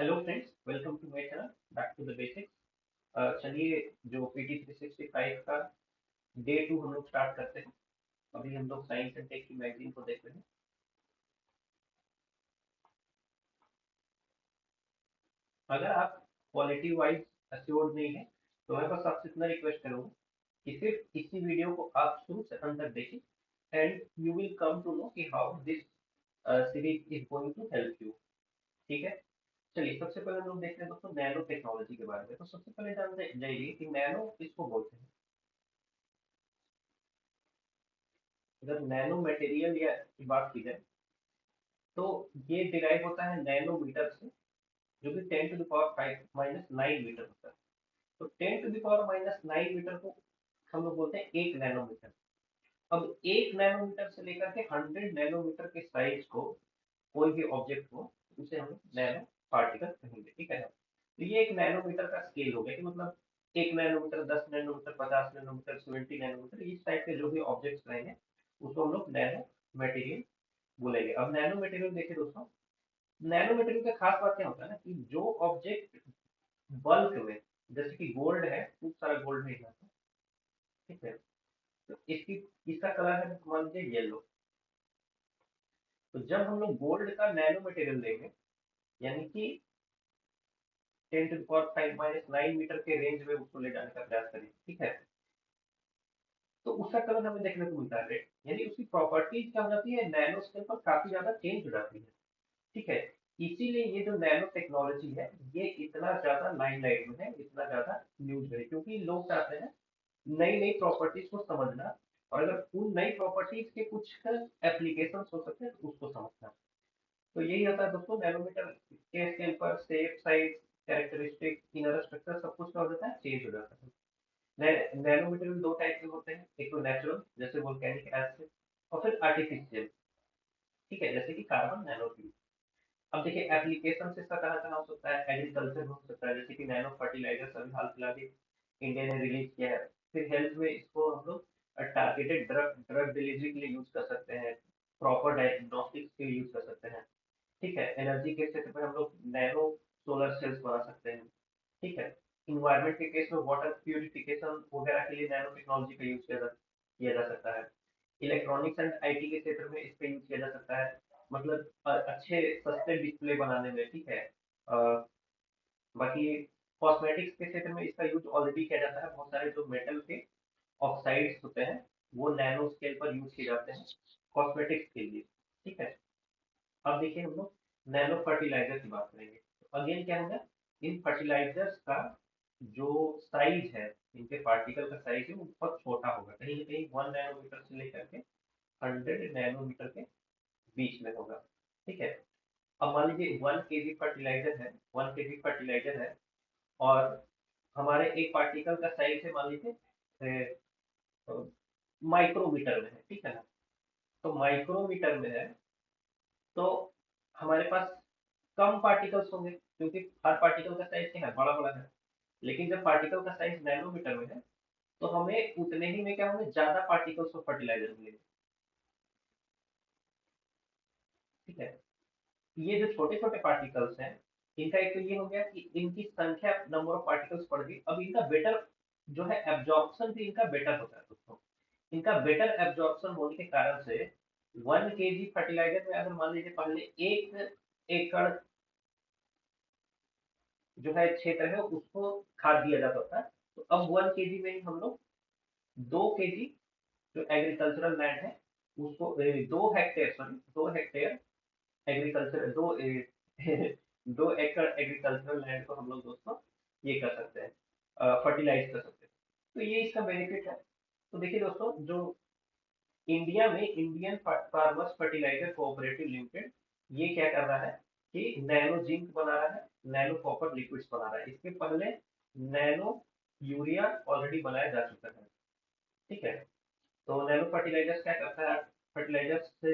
Hello friends, welcome to my channel back to the basics. चलिए, जो PT 365 का day 2 हम लोग स्टार्ट करते हैं। अभी हम लोग साइंस एंड टेक की मैगजीन को देख रहे हैं। अगर आप क्वालिटी वाइज अश्योर्ड नहीं है तो मैं बस आपसे इतना रिक्वेस्ट करूंगा कि सिर्फ इसी वीडियो को आप शुरू से अंत तक देखें and you will come to know कि how this series is going to help you. ठीक है। चलिए, सबसे पहले हम लोग देखते हैं दोस्तों नैनो टेक्नोलॉजी के बारे में। तो सबसे पहले जान जाइए कि नैनो किसको बोलते हैं। अगर नैनो मटेरियल या की बात की जाए तो ये डिराइव होता है नैनोमीटर से, जो कि 10⁻⁻⁹ मीटर होता है। तो 10⁻⁹ को हम लोग बोलते हैं 1 नैनोमीटर। अब 1 नैनोमीटर से लेकर के 100 नैनोमीटर के साइज को कोई भी ऑब्जेक्ट हो, उसे हम नैनो पार्टिकल कहेंगे। ठीक है। तो ये एक नैनोमीटर का स्केल हो गया कि मतलब 1 नैनोमीटर, 10 नैनोमीटर, 50 नैनोमीटर, 70 नैनोमीटर, इस टाइप के जो भी ऑब्जेक्ट्स रहेंगे उसको हम लोग नैनो मटेरियल बोलेंगे। अब नैनो मटेरियल देखिए दोस्तों, नैनो मटेरियल का खास बात क्या होता है ना कि जो ऑब्जेक्ट बल्क में, जैसे कि गोल्ड है, खूब सारा गोल्ड है यहाँ पे, ठीक है। तो इसकी इसका कलर है मान लीजिए येलो। तो जब हम लोग गोल्ड का नैनो मटेरियल लेंगे, यानी कि 10⁻⁹ मीटर के रेंज में उसको ले जाने का प्रयास करेंगे, ठीक है, तो उसका कलर हमें देखने को मिलता है रेड। यानी उसकी प्रॉपर्टीज क्या हो जाती है, नैनो स्केल पर काफी ज्यादा चेंज हो जाती है। ठीक है। इसीलिए ये जो नैनो टेक्नोलॉजी है, ये इतना ज्यादा लाइमलाइट में है, इतना ज्यादा न्यूज में है, क्योंकि लोग चाहते हैं नई नई प्रॉपर्टीज को समझना, और अगर उन नई प्रॉपर्टीज के कुछ एप्लीकेशन हो सकते हैं तो उसको समझना। तो यही होता है दोस्तों, नैनोमीटर के स्केल पर shape, size, characteristic, inner structure सब कुछ क्या हो जाता है, चेंज हो जाता है। नैनोमीटर में दो टाइप के होते हैं, एक तो नेचुरल जैसे वोल्केनिक एसिड, और फिर आर्टिफिशियल, ठीक है, जैसे कि कार्बन नैनो ट्यूब। अब देखिए एप्लीकेशन इसका कहाँ कहाँ हो सकता है, एग्रीकल्चर में हो सकता है, जैसे कि नैनो फर्टिलाइजर अभी हाल फिलहाल ही इंडिया ने रिलीज किया है। फिर हेल्थ में इसको हम लोग टारगेटेड ड्रग ड्रग डिलीवरी के लिए यूज कर सकते हैं, प्रॉपर डायग्नोस्टिक्स के लिए यूज कर सकते हैं। ठीक है। एनर्जी के क्षेत्र में हम लोग नैनो सोलर सेल्स बना सकते हैं। ठीक है। इन्वायरमेंट के केस में वाटर प्यूरिफिकेशन वगैरह के लिए नैनो टेक्नोलॉजी का यूज किया जा सकता है। इलेक्ट्रॉनिक्स एंड आईटी के क्षेत्र में इसका यूज किया जा सकता है, मतलब अच्छे सस्ते डिस्प्ले बनाने में। ठीक है। बाकी कॉस्मेटिक्स के क्षेत्र में इसका यूज ऑलरेडी किया जाता है। बहुत सारे जो मेटल के ऑक्साइड्स होते हैं वो नैनो स्केल पर यूज किए जाते हैं कॉस्मेटिक्स के लिए। ठीक है। अब देखिए हम लोग नैनो फर्टिलाइजर की बात करेंगे, तो अगेन क्या होगा, इन फर्टिलाइजर्स का जो साइज है, इनके पार्टिकल का साइज है वो बहुत छोटा होगा, कहीं ना कहीं 1 नैनोमीटर से लेकर के 100 नैनोमीटर के बीच में होगा। ठीक है। अब मान लीजिए 1 kg फर्टिलाइजर है, 1 kg फर्टिलाइजर है, और हमारे एक पार्टिकल का साइज है मान लीजिए माइक्रोमीटर में है, ठीक है ना। तो माइक्रोमीटर में है तो हमारे पास कम पार्टिकल्स होंगे, क्योंकि हर पार्टिकल का साइज क्या है, बड़ा बड़ा है। लेकिन जब पार्टिकल का साइज नैनोमीटर में है तो हमें उतने ही में क्या होंगे, ज्यादा पार्टिकल्स ऑफ फर्टिलाइजर मिलेंगे। ठीक है। ये जो छोटे छोटे पार्टिकल्स हैं, इनका एक तो ये हो गया कि इनकी संख्या, नंबर ऑफ पार्टिकल्स बढ़ गई। अब इनका बेटर जो है एब्जॉर्प्शन भी इनका बेटर होता है दोस्तों। इनका बेटर एब्जॉर्प्शन होने के कारण से 1 kg फर्टिलाइजर में अगर मान लीजिए पहले 1 एकड़ जो है क्षेत्र है उसको खाद दिया जाता था, तो अब 1 kg में ही हम लोग 2 kg जो एग्रीकल्चरल लैंड है उसको 2 हेक्टेयर, सॉरी 2 हेक्टेयर एग्रीकल्चर, 2 एकड़ एग्रीकल्चरल लैंड को हम लोग दोस्तों ये कर सकते हैं, फर्टिलाइज कर सकते हैं। तो ये इसका बेनिफिट है। तो देखिए दोस्तों, जो इंडिया में Indian farmers fertiliser cooperative limited, ये क्या कर रहा है कि नैनो जिंक बना रहा है, नैनो कॉपर लिक्विड्स बना रहा है। इसके पहले नैनो यूरिया ऑलरेडी बनाया जा चुका है। ठीक है। तो नैनो फर्टिलाइजर्स क्या करता है, फर्टिलाइजर्स से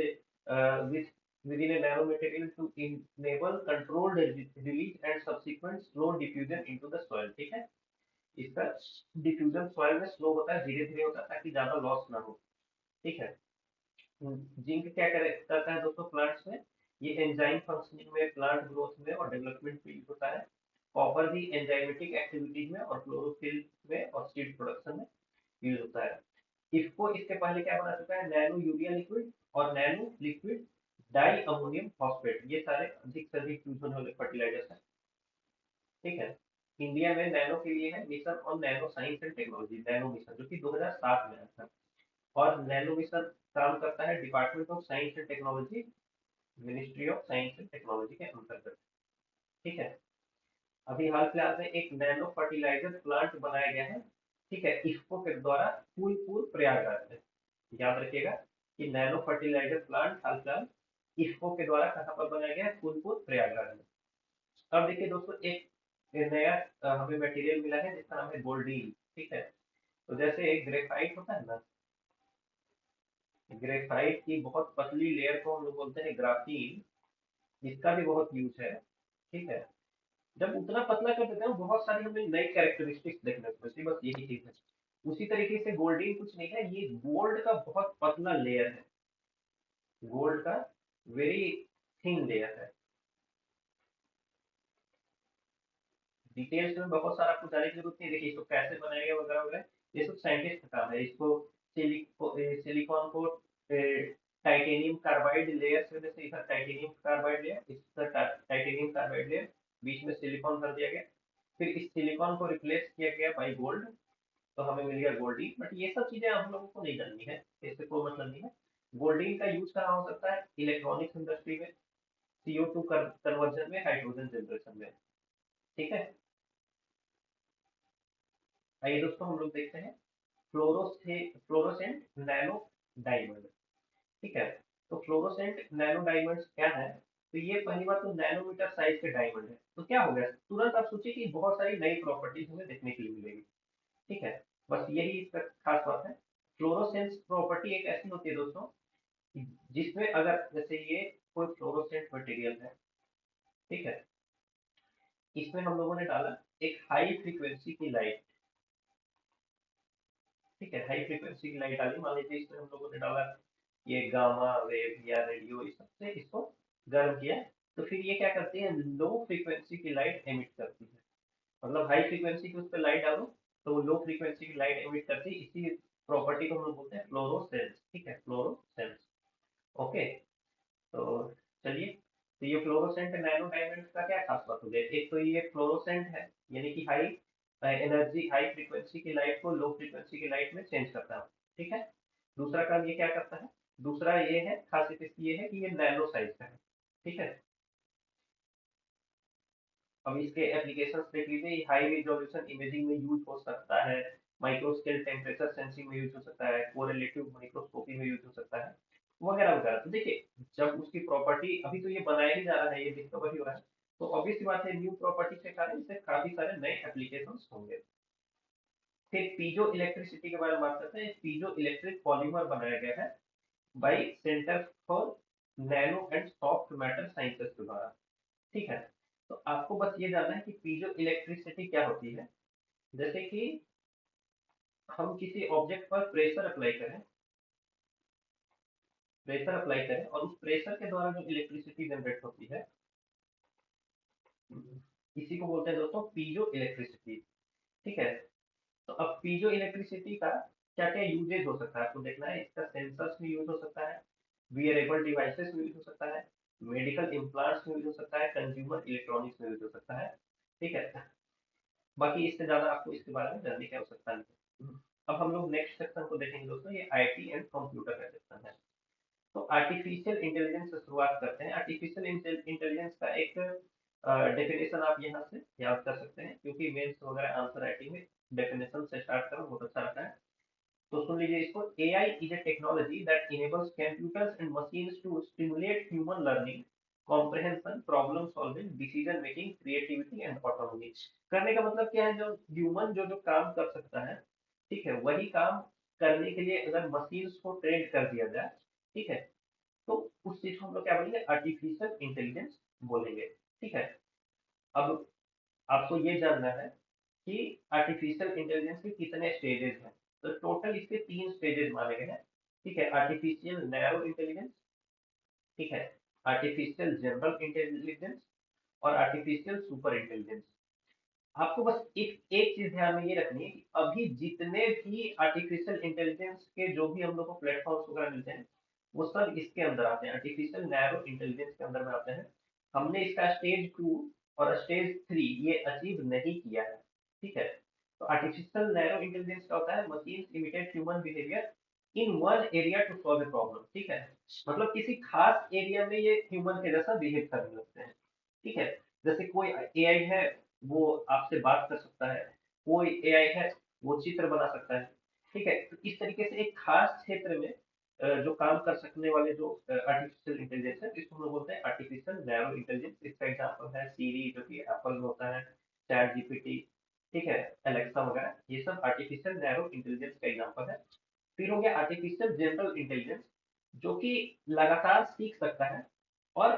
with within a nano material to enable controlled release and subsequent slow diffusion into the soil। ठीक है। इसका डिफ्यूजन सॉइल में स्लो होता है, धीरे धीरे होता है, ताकि ज्यादा लॉस ना हो। ठीक है। जिंक क्या करता है दोस्तों प्लांट्स में, ये एंजाइम फंक्शनिंग में, प्लांट ग्रोथ में और डेवलपमेंट में यूज होता है। कॉपर भी एंजाइमेटिक एक्टिविटीज में और क्लोरोफिल में और सीड प्रोडक्शन में यूज होता है। इसको इसके पहले क्या बना चुका है, नैनो यूरिया लिक्विड और nano liquid di ammonium phosphate, ये सारे अधिक से अधिक यूज होने वाले फर्टिलाइजर्स हैं। ठीक है। इंडिया में नैनो के लिए है mission on nano science and technology, nano mission, जो कि 2007 में आया था। और नैनो मिशन काम करता है department of science and technology, ministry of science and technology के अंतर्गत। ठीक है। अभी हाल फिलहाल में एक नैनो फर्टिलाइजर प्लांट बनाया गया है। ठीक है, इफ्को के द्वारा फूलपुर प्रयागराज में। याद रखिएगा कि नैनो फर्टिलाइजर प्लांट हाल फिलहाल इफ्को के द्वारा कहाँ पर बनाया गया है, फूलपुर प्रयागराज में। अब देखिए दोस्तों, एक नया हमें मटेरियल मिला है जिसका नाम है गोल्डीन। ठीक है। तो जैसे ग्रेफाइट होता है ना, ग्रेफाइट की बहुत पतली लेयर को हम लोग बोलते हैं ग्राफीन, इसका भी बहुत यूज है। ठीक है। जब उतना पतला कर देते हैं बहुत सारी हमें नई कैरेक्टरिस्टिक्स देखने को मिलती है, बस यही चीज है। उसी तरीके से गोल्डीन कुछ नहीं है, ये गोल्ड का बहुत पतला लेयर है, गोल्ड का वेरी थिन लेयर है। डिटेल्स में बहुत सारा आपको जाने की जरूरत नहीं है। देखिए इसको कैसे बनाया गया वगैरह वगैरह, ये सब साइंटिस्ट का काम है। इसको सिलिकॉन को टाइटेनियम कार्बाइड लेयर से, जैसे इधर टाइटेनियम कार्बाइड लेयर, इधर टाइटेनियम कार्बाइड लेयर, बीच में सिलिकॉन भर दिया गया, फिर इस सिलिकॉन को रिप्लेस किया गया बाई गोल्ड, तो हमें मिल गया गोल्डीन। बट ये सब चीजें हम लोगों को नहीं जाननी है, इससे कोई मतलब नहीं है। गोल्डीन का यूज कहाँ हो सकता है, इलेक्ट्रॉनिक्स इंडस्ट्री में, CO2 कन्वर्जन में, हाइड्रोजन जनरेशन में। ठीक है। आइए दोस्तों हम लोग देखते हैं फ्लोरोसेंट नैनो डायमंड। ठीक है। तो फ्लोरोसेंट नैनो डायमंड्स क्या है, तो ये पहली बात तो नैनोमीटर साइज के डायमंड है। तो क्या हो गया, तुरंत आप सोचिए कि बहुत सारी नई प्रॉपर्टीज हमें देखने के लिए मिलेगी। ठीक है। बस यही इसका खास बात है। फ्लोरोसेंस प्रॉपर्टी एक ऐसी होती है दोस्तों, जिसमें अगर जैसे ये कोई फ्लोरोसेंट मटेरियल है, ठीक है, इसमें हम लोगों ने डाला एक हाई फ्रीक्वेंसी की लाइट। ठीक है, हाई फ्रीक्वेंसी की लाइट डाली, मान लीजिए इसमें हम लोगों ने डाला ये गामा वेव या रेडियो, इस सबसे इसको गर्म किया, तो फिर ये क्या करती है, लो फ्रीक्वेंसी की लाइट एमिट करती है। मतलब हाई फ्रीक्वेंसी की उस पर लाइट डालो तो वो लो फ्रीक्वेंसी की लाइट एमिट करती है, इसी प्रॉपर्टी को हम लोग बोलते हैं फ्लोरोसेंस। ठीक है, फ्लोरोसेंस। ओके। तो चलिए, तो ये फ्लोरोसेंट नैनो डायमंड का क्या खास बात हो गई, एक तो ये फ्लोरोसेंट है, यानी कि हाई एनर्जी, हाई फ्रीक्वेंसी की लाइट को लो फ्रीक्वेंसी की लाइट में चेंज करता है। ठीक है। दूसरा काम ये क्या करता है, दूसरा ये है, खासियत इसकी ये है कि ये नैनो साइज का है। ठीक है। अब इसके एप्लीकेशन देख लीजिए, ये हाई रिजोल्यूशन इमेजिंग में यूज हो सकता है, माइक्रो स्केल टेम्परेचर सेंसिंग में यूज हो सकता है, कोरिलेटिव माइक्रोस्कोपी में यूज हो सकता है, वगैरह वगैरह। तो देखिए जब उसकी प्रॉपर्टी, अभी तो ये बनाया ही जा रहा है, ये डिस्कवर ही हो रहा है, तो ऑब्वियस सी बात है न्यू प्रॉपर्टी के कारण इससे काफी सारे नए एप्लीकेशन होंगे। फिर पीजो इलेक्ट्रिसिटी के बारे में बात करते हैं। पीजो इलेक्ट्रिक पॉलीमर बनाया गया है by centre for nano and soft matter sciences के द्वारा। ठीक है। तो आपको बस ये जानना है कि पीजो इलेक्ट्रिसिटी क्या होती है। जैसे कि हम किसी ऑब्जेक्ट पर प्रेशर अप्लाई करें और उस प्रेशर के द्वारा जो इलेक्ट्रिसिटी जनरेट होती है, इसी को बोलते हैं दोस्तों पीजो इलेक्ट्रिसिटी। ठीक है। तो अब पीजो इलेक्ट्रिसिटी का क्या क्या यूजेज हो सकता है आपको देखना है। इसका सेंसर्स में यूज हो सकता है, वियरेबल डिवाइसेस में यूज हो सकता है, मेडिकल इम्प्लांट्स में यूज हो सकता है, कंज्यूमर इलेक्ट्रॉनिक्स में यूज हो सकता है। ठीक है। बाकी इससे ज्यादा आपको इसके बारे में जानने की आवश्यकता नहीं है। अब हम लोग नेक्स्ट सेक्शन को देखेंगे दोस्तों, ये आईटी एंड कंप्यूटर का सेक्शन है। तो आर्टिफिशियल इंटेलिजेंस से शुरुआत करते हैं। आर्टिफिशियल इंटेलिजेंस का एक डेफिनेशन आप यहाँ से याद कर सकते हैं, क्योंकि मेंस वगैरह आंसर राइटिंग में डेफिनेशन से स्टार्ट करना बहुत अच्छा रहता है। तो सुन लीजिए इसको, AI is a technology that enables computers and machines to stimulate human learning, comprehension, problem solving, decision making, creativity and autonomy। करने का मतलब क्या है, जो ह्यूमन जो जो काम कर सकता है, ठीक है, वही काम करने के लिए अगर मशीन्स को ट्रेन कर दिया जाए, ठीक है, तो उस चीज को हम लोग क्या बोलेंगे, आर्टिफिशियल इंटेलिजेंस बोलेंगे। ठीक है। अब आपको ये जानना है कि आर्टिफिशियल इंटेलिजेंस के कितने स्टेजेस हैं। तो टोटल इसके 3 स्टेजेस माने गए हैं। ठीक है, आर्टिफिशियल नैरो इंटेलिजेंस, ठीक है, आर्टिफिशियल जनरल इंटेलिजेंस और आर्टिफिशियल सुपर इंटेलिजेंस। आपको बस एक चीज ध्यान में ये रखनी है कि अभी जितने भी आर्टिफिशियल इंटेलिजेंस के जो भी हम लोग को प्लेटफॉर्म्स वगैरह मिलते हैं, वो सब इसके अंदर आते हैं, आर्टिफिशियल नैरो इंटेलिजेंस के अंदर में आते हैं। हमने इसका स्टेज 2 और स्टेज 3 ये अचीव नहीं किया है। ठीक है। तो आर्टिफिशियल नैरो इंटेलिजेंस का होता है machine imitate human behaviour in one area to solve a problem. ठीक है। मतलब किसी खास एरिया में ये ह्यूमन के जैसा बिहेव करने लगते हैं। ठीक है। जैसे कोई एआई है, वो आपसे बात कर सकता है। कोई एआई है, वो चित्र बना सकता है। ठीक है। तो इस तरीके से एक खास क्षेत्र में जो काम कर सकने वाले जो आर्टिफिशियल इंटेलिजेंस है, इसको हम लोग बोलते हैं आर्टिफिशियल नैरो इंटेलिजेंस। इसका एग्जांपल है सीरी जो कि एप्पल में होता है, चैट जीपीटी, ठीक है, एलेक्सा वगैरह, ये सब आर्टिफिशियल नैरो इंटेलिजेंस का एग्जांपल है। फिर हो गया आर्टिफिशियल जनरल इंटेलिजेंस, जो कि लगातार सीख सकता है और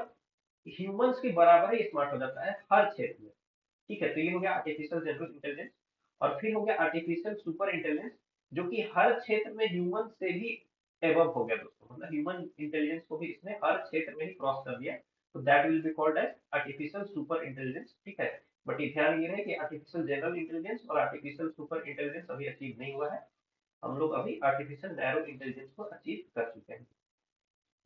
ह्यूमंस के बराबर ही स्मार्ट हो जाता है हर क्षेत्र में। ठीक है। तो ये हो गया आर्टिफिशियल जनरल इंटेलिजेंस। और फिर हो गया आर्टिफिशियल सुपर इंटेलिजेंस, जो कि हर क्षेत्र में ह्यूमन से भी एबव हो गया दोस्तों, मतलब ह्यूमन इंटेलिजेंस को भी इसने हर क्षेत्र में ही क्रॉस कर दिया। तो that will be called as artificial super intelligence. ठीक है। बट ये ध्यान ये रहे कि आर्टिफिशियल जनरल इंटेलिजेंस और आर्टिफिशियल सुपर इंटेलिजेंस अभी अचीव नहीं हुआ है। हम लोग अभी आर्टिफिशियल नैरो इंटेलिजेंस को अचीव कर चुके हैं।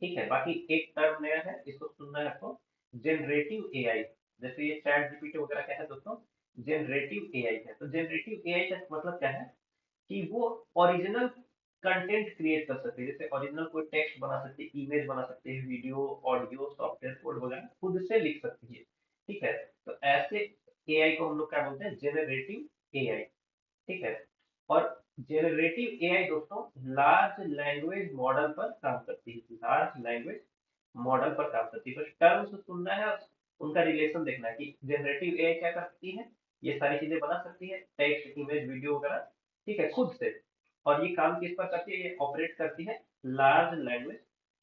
ठीक है। बाकी एक टर्म नया है, इसको सुनना है आपको, जनरेटिव एआई। जैसे ये चैट जीपीटी वगैरह क्या है दोस्तों, जनरेटिव एआई है। तो जनरेटिव एआई का मतलब क्या है कि वो ओरिजिनल कंटेंट क्रिएट कर सकते हैं। जैसे ओरिजिनल कोई टेक्स्ट बना सकते हैं, इमेज बना सकते हैं, वीडियो, ऑडियो, सॉफ्टवेयर कोड वगैरह खुद से लिख सकती है। ठीक है। तो ऐसे एआई को हम लोग क्या बोलते हैं, जनरेटिव एआई। ठीक है। और जनरेटिव एआई दोस्तों लार्ज लैंग्वेज मॉडल पर काम करती है, लार्ज लैंग्वेज मॉडल पर काम करती है। तो टर्म्स सुनना है और उनका रिलेशन देखना है कि जनरेटिव एआई क्या करती है। ये सारी चीजें बना सकती है, टेक्स्ट, इमेज, वीडियो वगैरह, ठीक है, खुद से। और ये काम किस पर करती है, ये ऑपरेट करती है लार्ज लैंग्वेज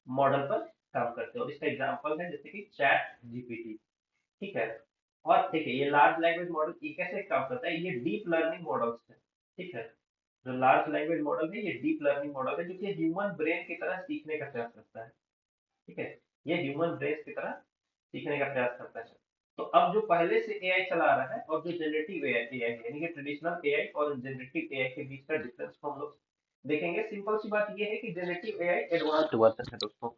मॉडल पर काम करते हैं। और इसका एग्जांपल है जैसे कि चैट जीपीटी। ठीक है। और देखिए ये लार्ज लैंग्वेज मॉडल ये कैसे काम करता है, ये डीप लर्निंग मॉडल्स है। ठीक है। जो लार्ज लैंग्वेज मॉडल है ये डीप लर्निंग मॉडल है, जो कि ह्यूमन ब्रेन की तरह सीखने का प्रयास करता है। ठीक है। ये ह्यूमन ब्रेन की तरह सीखने का प्रयास करता है। तो अब जो पहले से एआई चला आ रहा है और जो जनरेटिव एआई है, यानी कि ट्रेडिशनल एआई और जनरेटिव एआई के बीच का डिफरेंस को हम लोग देखेंगे। सिंपल सी बात ये है कि जनरेटिव एआई एडवांस्ड वर्जन है दोस्तों।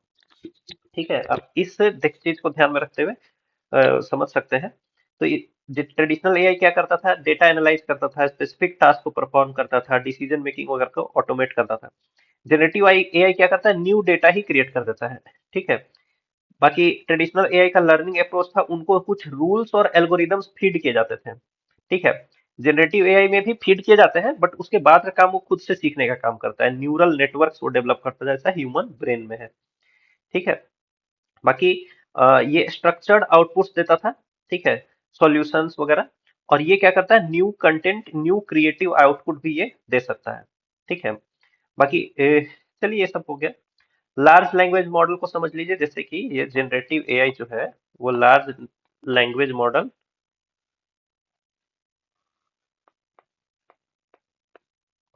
ठीक है। अब इस चीज को ध्यान में रखते हुए समझ सकते हैं। तो ये ट्रेडिशनल एआई क्या करता था, डेटा एनालाइज करता था, स्पेसिफिक टास्क को परफॉर्म करता था, डिसीजन मेकिंग वगैरह को ऑटोमेट करता था। जनरेटिव एआई क्या करता है, न्यू डेटा ही क्रिएट कर देता है। ठीक है। बाकी ट्रेडिशनल एआई का लर्निंग अप्रोच था, उनको कुछ रूल्स और एल्गोरिदम्स फीड किए जाते थे। ठीक है। जनरेटिव एआई में भी फीड किए जाते हैं, बट उसके बाद का काम वो खुद से सीखने का काम करता है, न्यूरल नेटवर्क्स वो डेवलप करता है, जैसा ह्यूमन ब्रेन में है। ठीक है। बाकी ये स्ट्रक्चर्ड आउटपुट्स देता था। ठीक है। सॉल्यूशंस वगैरह। और ये क्या करता है, new content, new creative output भी ये दे सकता है। ठीक है। बाकी चलिए ये सब हो गया। लार्ज लैंग्वेज मॉडल को समझ लीजिए। जैसे कि ये जनरेटिव एआई जो है वो लार्ज लैंग्वेज मॉडल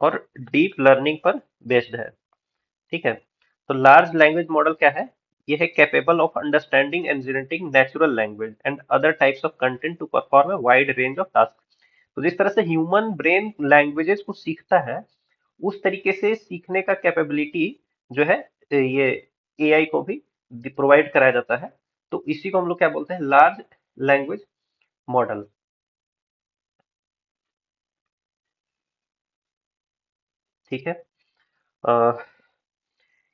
और डीप लर्निंग पर बेस्ड है। ठीक है। तो लार्ज लैंग्वेज मॉडल क्या है, ये है capable of understanding and generating natural language and other types of content to perform a wide range of task. तो जिस तरह से ह्यूमन ब्रेन लैंग्वेजेस को सीखता है, उस तरीके से सीखने का कैपेबिलिटी जो है ये एआई को भी प्रोवाइड कराया जाता है। तो इसी को हम लोग क्या बोलते हैं, लार्ज लैंग्वेज मॉडल। ठीक है। अ,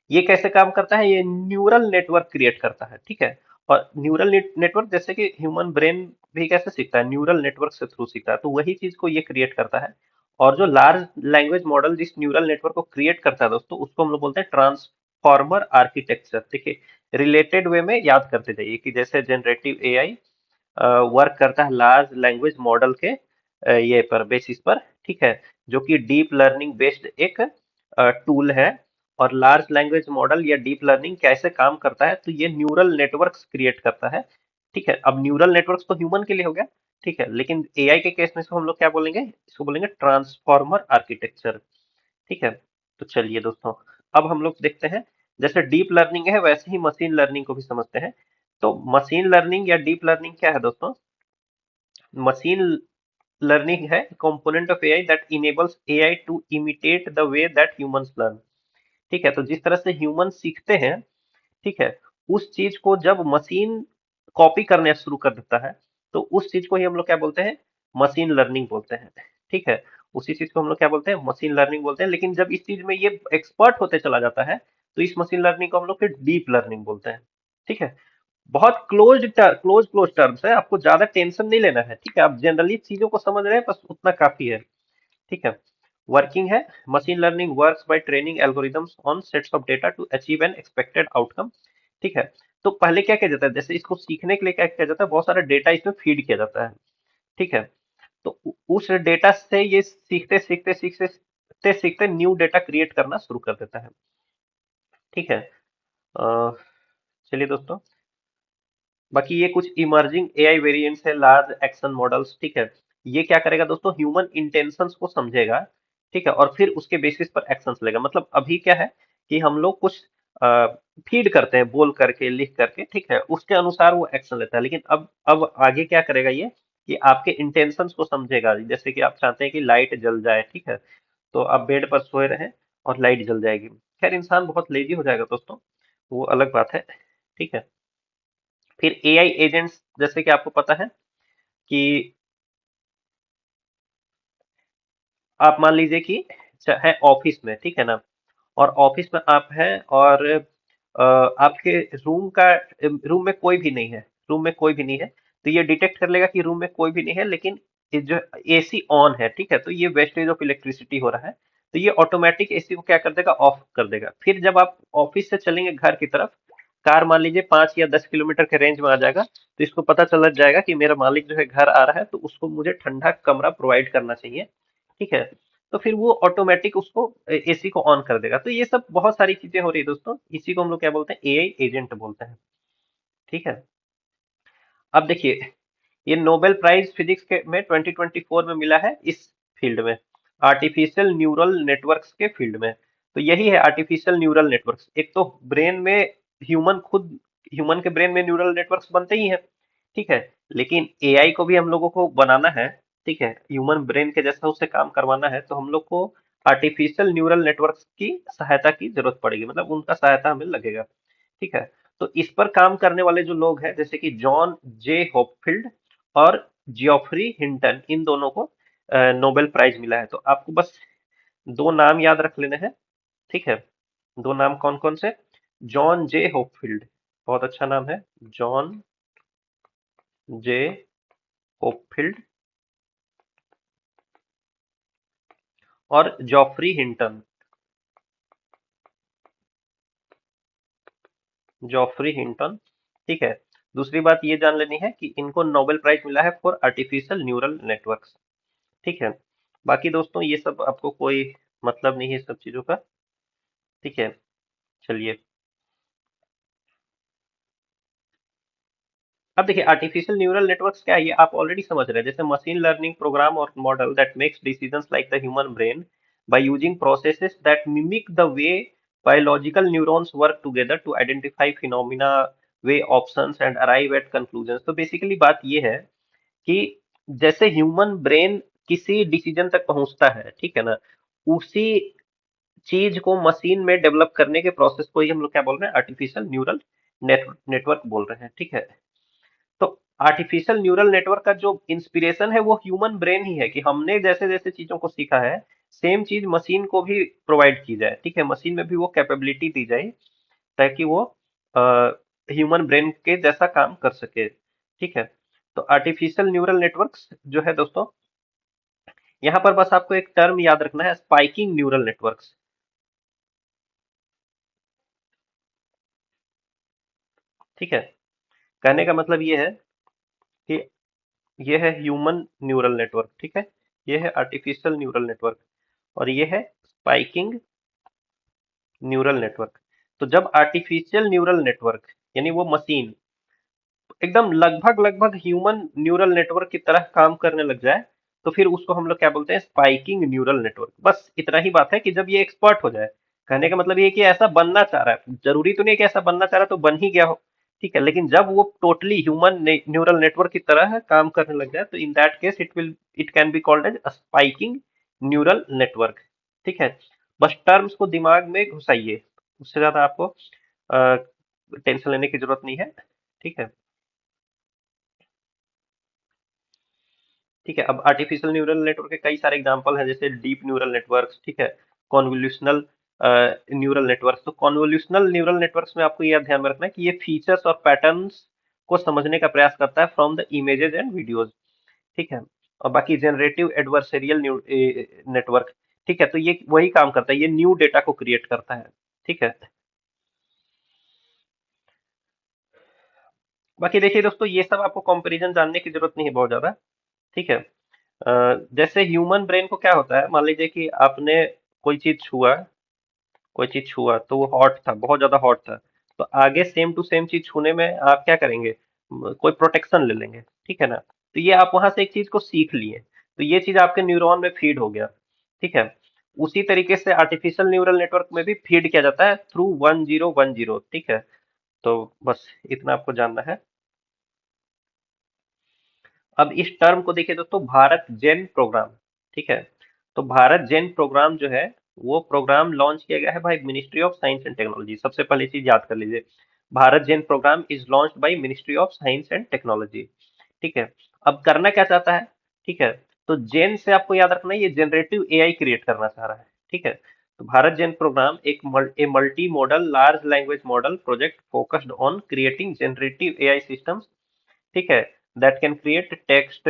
ये कैसे काम करता है, ये न्यूरल नेटवर्क क्रिएट करता है। ठीक है। और न्यूरल नेटवर्क जैसे कि ह्यूमन ब्रेन भी कैसे सीखता है, न्यूरल नेटवर्क से थ्रू सीखता है, तो वही चीज को ये क्रिएट करता है। और जो लार्ज लैंग्वेज मॉडल जिस न्यूरल नेटवर्क को क्रिएट करता है दोस्तों, उसको हम लोग बोलते हैं ट्रांसफॉर्मर आर्किटेक्चर। देखिए रिलेटेड वे में याद करते जाइए कि जैसे जनरेटिव एआई वर्क करता है लार्ज लैंग्वेज मॉडल के ये पर बेसिस पर। ठीक है। जो कि डीप लर्निंग बेस्ड एक टूल है। और लार्ज लैंग्वेज मॉडल या डीप लर्निंग कैसे काम करता है, तो ये न्यूरल नेटवर्क्स क्रिएट करता है। ठीक है। अब न्यूरल नेटवर्क्स तो ह्यूमन के लिए हो गया। ठीक है। लेकिन एआई के केस में इसको हम लोग क्या बोलेंगे, इसको बोलेंगे ट्रांसफॉर्मर आर्किटेक्चर। ठीक है। तो चलिए दोस्तों, अब हम लोग देखते हैं, जैसे डीप लर्निंग है वैसे ही मशीन लर्निंग को भी समझते हैं। तो मशीन लर्निंग या डीप लर्निंग क्या है दोस्तों? मशीन लर्निंग है component of AI that enables AI to imitate the way that humans learn. ठीक है, तो जिस तरह से ह्यूमन सीखते हैं, ठीक है, उस चीज को जब मशीन कॉपी करने शुरू कर देता है, तो उस चीज को ही हम लोग क्या बोलते हैं? मशीन लर्निंग बोलते हैं। ठीक है, उसी चीज को हम लोग क्या बोलते हैं? मशीन लर्निंग बोलते हैं। लेकिन जब इस चीज में ये एक्सपर्ट होते चला जाता है, तो इस मशीन लर्निंग को हम लोग फिर डीप लर्निंग बोलते हैं। ठीक है, बहुत क्लोज टर्म्स है, आपको ज्यादा टेंशन नहीं लेना है। ठीक है, आप जनरली चीजों को समझ रहे हैं, बस उतना काफी है। ठीक है, वर्किंग है, machine learning works by training algorithms on sets of data to achieve an expected outcome. ठीक है, तो पहले क्या किया जाता है? जैसे इसको सीखने के लिए क्या किया जाता है? बहुत सारा डेटा इसमें फीड किया जाता है। ठीक है, तो उस डेटा से ये सीखते सीखते सीखते सीखते सीखते न्यू डेटा क्रिएट करना शुरू कर देता है। ठीक है, अ, चलिए दोस्तों, बाकी ये कुछ इमर्जिंग एआई वेरिएंट्स है, लार्ज एक्शन मॉडल्स। ठीक है, ये क्या करेगा दोस्तों? ह्यूमन इंटेंशंस को समझेगा। ठीक है, और फिर उसके बेसिस पर एक्शंस लेगा। मतलब अभी क्या है कि हम लोग कुछ फीड करते हैं, बोल करके, लिख करके, ठीक है, उसके अनुसार वो एक्शन लेता है। लेकिन अब आगे क्या करेगा ये? कि आपके इंटेंशंस को समझेगा। जैसे कि आप चाहते हैं कि लाइट जल जाए, ठीक है, तो आप बेड पर सोए रहें और लाइट जल जाएगी। खैर, इंसान बहुत लेजी हो जाएगा दोस्तों, वो अलग बात है। ठीक है, फिर एआई एजेंट्स, जैसे कि आपको पता है कि आप मान लीजिए कि है ऑफिस में, ठीक है ना, और ऑफिस में आप हैं, और आपके रूम में कोई भी नहीं है, रूम में कोई भी नहीं है, तो ये डिटेक्ट कर लेगा कि रूम में कोई भी नहीं है, लेकिन ये जो एसी ऑन है, ठीक है, तो ये वेस्टेज ऑफ इलेक्ट्रिसिटी हो रहा है, तो ये ऑटोमेटिक एसी को क्या कर देगा? ऑफ कर देगा। फिर जब आप ऑफिस से चलेंगे घर की तरफ, कार मान लीजिए 5 या 10 किलोमीटर के रेंज में आ जाएगा, तो इसको पता चल जाएगा कि मेरा मालिक जो है घर आ रहा है, तो उसको मुझे ठंडा कमरा प्रोवाइड करना चाहिए। ठीक है, तो फिर वो ऑटोमेटिक उसको एसी को ऑन कर देगा। तो ये सब बहुत सारी चीजें हो रही है दोस्तों, इसी को हम लोग क्या बोलते हैं? एआई एजेंट बोलते हैं। ठीक है, अब देखिए, ये नोबेल प्राइज फिजिक्स के में 2024 में मिला है इस फील्ड में, आर्टिफिशियल न्यूरल नेटवर्क्स के फील्ड में। तो यही है आर्टिफिशियल न्यूरल नेटवर्क्स। एक तो ब्रेन में ह्यूमन खुद ह्यूमन के ब्रेन में न्यूरल नेटवर्क्स बनते ही हैं, ठीक है, लेकिन एआई को भी हम लोगों को बनाना है। ठीक है, ह्यूमन ब्रेन के जैसा उससे काम करवाना है, तो हम लोग को आर्टिफिशियल न्यूरल नेटवर्क्स की सहायता की जरूरत पड़ेगी, मतलब उनका सहायता हमें लगेगा। ठीक है, तो इस पर काम करने वाले जो लोग हैं, जैसे कि जॉन जे होपफील्ड और जियोफ्री हिंटन, इन दोनों को नोबेल प्राइज मिला है। तो आपको बस दो नाम याद रख लेने हैं। ठीक है, दो नाम कौन कौन से? जॉन जे होपफील्ड, बहुत अच्छा नाम है, जॉन जे होपफील्ड, और जॉफ्री हिंटन, जॉफ्री हिंटन। ठीक है, दूसरी बात ये जान लेनी है कि इनको नोबेल प्राइज मिला है फॉर आर्टिफिशियल न्यूरल नेटवर्क्स। ठीक है, बाकी दोस्तों ये सब आपको कोई मतलब नहीं है इस सब चीजों का। ठीक है, चलिए, अब देखिए आर्टिफिशियल न्यूरल नेटवर्क्स क्या है, ये आप ऑलरेडी समझ रहे हैं। जैसे मशीन लर्निंग प्रोग्राम और model that makes decisions like the human brain by using processes that mimic the way biological neurons work together to identify phenomena, weigh options and arrive at conclusions. तो basically बात ये है कि जैसे human brain किसी decision तक पहुंचता है, ठीक है ना, उसी चीज को मशीन में डेवलप करने के प्रोसेस को ही हम लोग क्या बोल रहे हैं? आर्टिफिशियल न्यूरल नेटवर्क बोल रहे हैं। ठीक है, तो आर्टिफिशियल न्यूरल नेटवर्क का जो इंस्पिरेशन है वो ह्यूमन ब्रेन ही है, कि हमने जैसे जैसे चीजों को सीखा है, सेम चीज मशीन को भी प्रोवाइड की जाए। ठीक है, मशीन में भी वो कैपेबिलिटी दी जाए, ताकि वो ह्यूमन ब्रेन के जैसा काम कर सके। ठीक है, तो आर्टिफिशियल न्यूरल नेटवर्क्स जो है दोस्तों, यहाँ पर बस आपको एक टर्म याद रखना है, स्पाइकिंग न्यूरल नेटवर्क्स। ठीक है, कहने का मतलब ये है कि ये है ह्यूमन न्यूरल नेटवर्क, ठीक है, ये है आर्टिफिशियल न्यूरल नेटवर्क, और ये है स्पाइकिंग न्यूरल नेटवर्क। तो जब आर्टिफिशियल न्यूरल नेटवर्क, यानी वो मशीन एकदम लगभग लगभग ह्यूमन न्यूरल नेटवर्क की तरह काम करने लग जाए, तो फिर उसको हम लोग क्या बोलते हैं? Spiking neural network. बस इतना ही बात है कि जब ये एक्सपर्ट हो जाए, कहने का मतलब ये है कि ऐसा बनना चाह रहा है, जरूरी तो नहीं है कि ऐसा बनना चाह रहा है तो बन ही गया हो, ठीक है, लेकिन जब वो टोटली ह्यूमन न्यूरल नेटवर्क की तरह है काम करने लग जाए, तो in that case it can be called as spiking neural network. ठीक है, बस टर्म्स को दिमाग में घुसाइए, उससे ज्यादा आपको टेंशन लेने की जरूरत नहीं है। ठीक है। ठीक है, अब आर्टिफिशियल न्यूरल नेटवर्क के कई सारे एग्जांपल हैं, जैसे डीप न्यूरल नेटवर्क्स, ठीक है, कॉन्वोल्यूशनल न्यूरल नेटवर्क्स। तो कॉन्वोल्यूशनल न्यूरल नेटवर्क्स में आपको यह ध्यान में रखना है कि ये फीचर्स और पैटर्न्स को समझने का प्रयास करता है from the images and videos. ठीक है, और बाकी जनरेटिव एडवर्सरियल नेटवर्क, ठीक है, तो ये वही काम करता है, ये न्यू डेटा को क्रिएट करता है। ठीक है, बाकी देखिए दोस्तों, ये सब आपको कंपैरिजन जानने की जरूरत नहीं है बहुत ज्यादा। ठीक है, जैसे ह्यूमन ब्रेन को क्या होता है, मान लीजिए कि आपने कोई चीज छुआ, कोई चीज छुआ तो वो हॉट था, बहुत ज्यादा हॉट था, तो आगे सेम टू सेम चीज छूने में आप क्या करेंगे, कोई प्रोटेक्शन ले लेंगे। ठीक है ना, तो ये आप वहां से एक चीज को सीख लिए, तो ये चीज आपके न्यूरॉन में फीड हो गया। ठीक है, उसी तरीके से आर्टिफिशियल न्यूरल नेटवर्क में भी फीड किया जाता है थ्रू 1010। ठीक है, तो बस इतना आपको जानना है। अब इस टर्म को देखिए दोस्तों, भारत जेन प्रोग्राम। ठीक है, तो भारत जेन प्रोग्राम जो है, वो प्रोग्राम लॉन्च किया गया है भाई ministry of science and technology. सबसे पहले चीज याद कर लीजिए, Bharat Gen program is launched by ministry of science and technology. ठीक है, अब करना क्या चाहता है, ठीक है, तो जेन से आपको याद रखना है, ये जनरेटिव एआई क्रिएट करना चाह रहा है। ठीक है, तो भारत जेन प्रोग्राम एक multi model large language model project focused on creating generative AI systems. ठीक है, that can create text,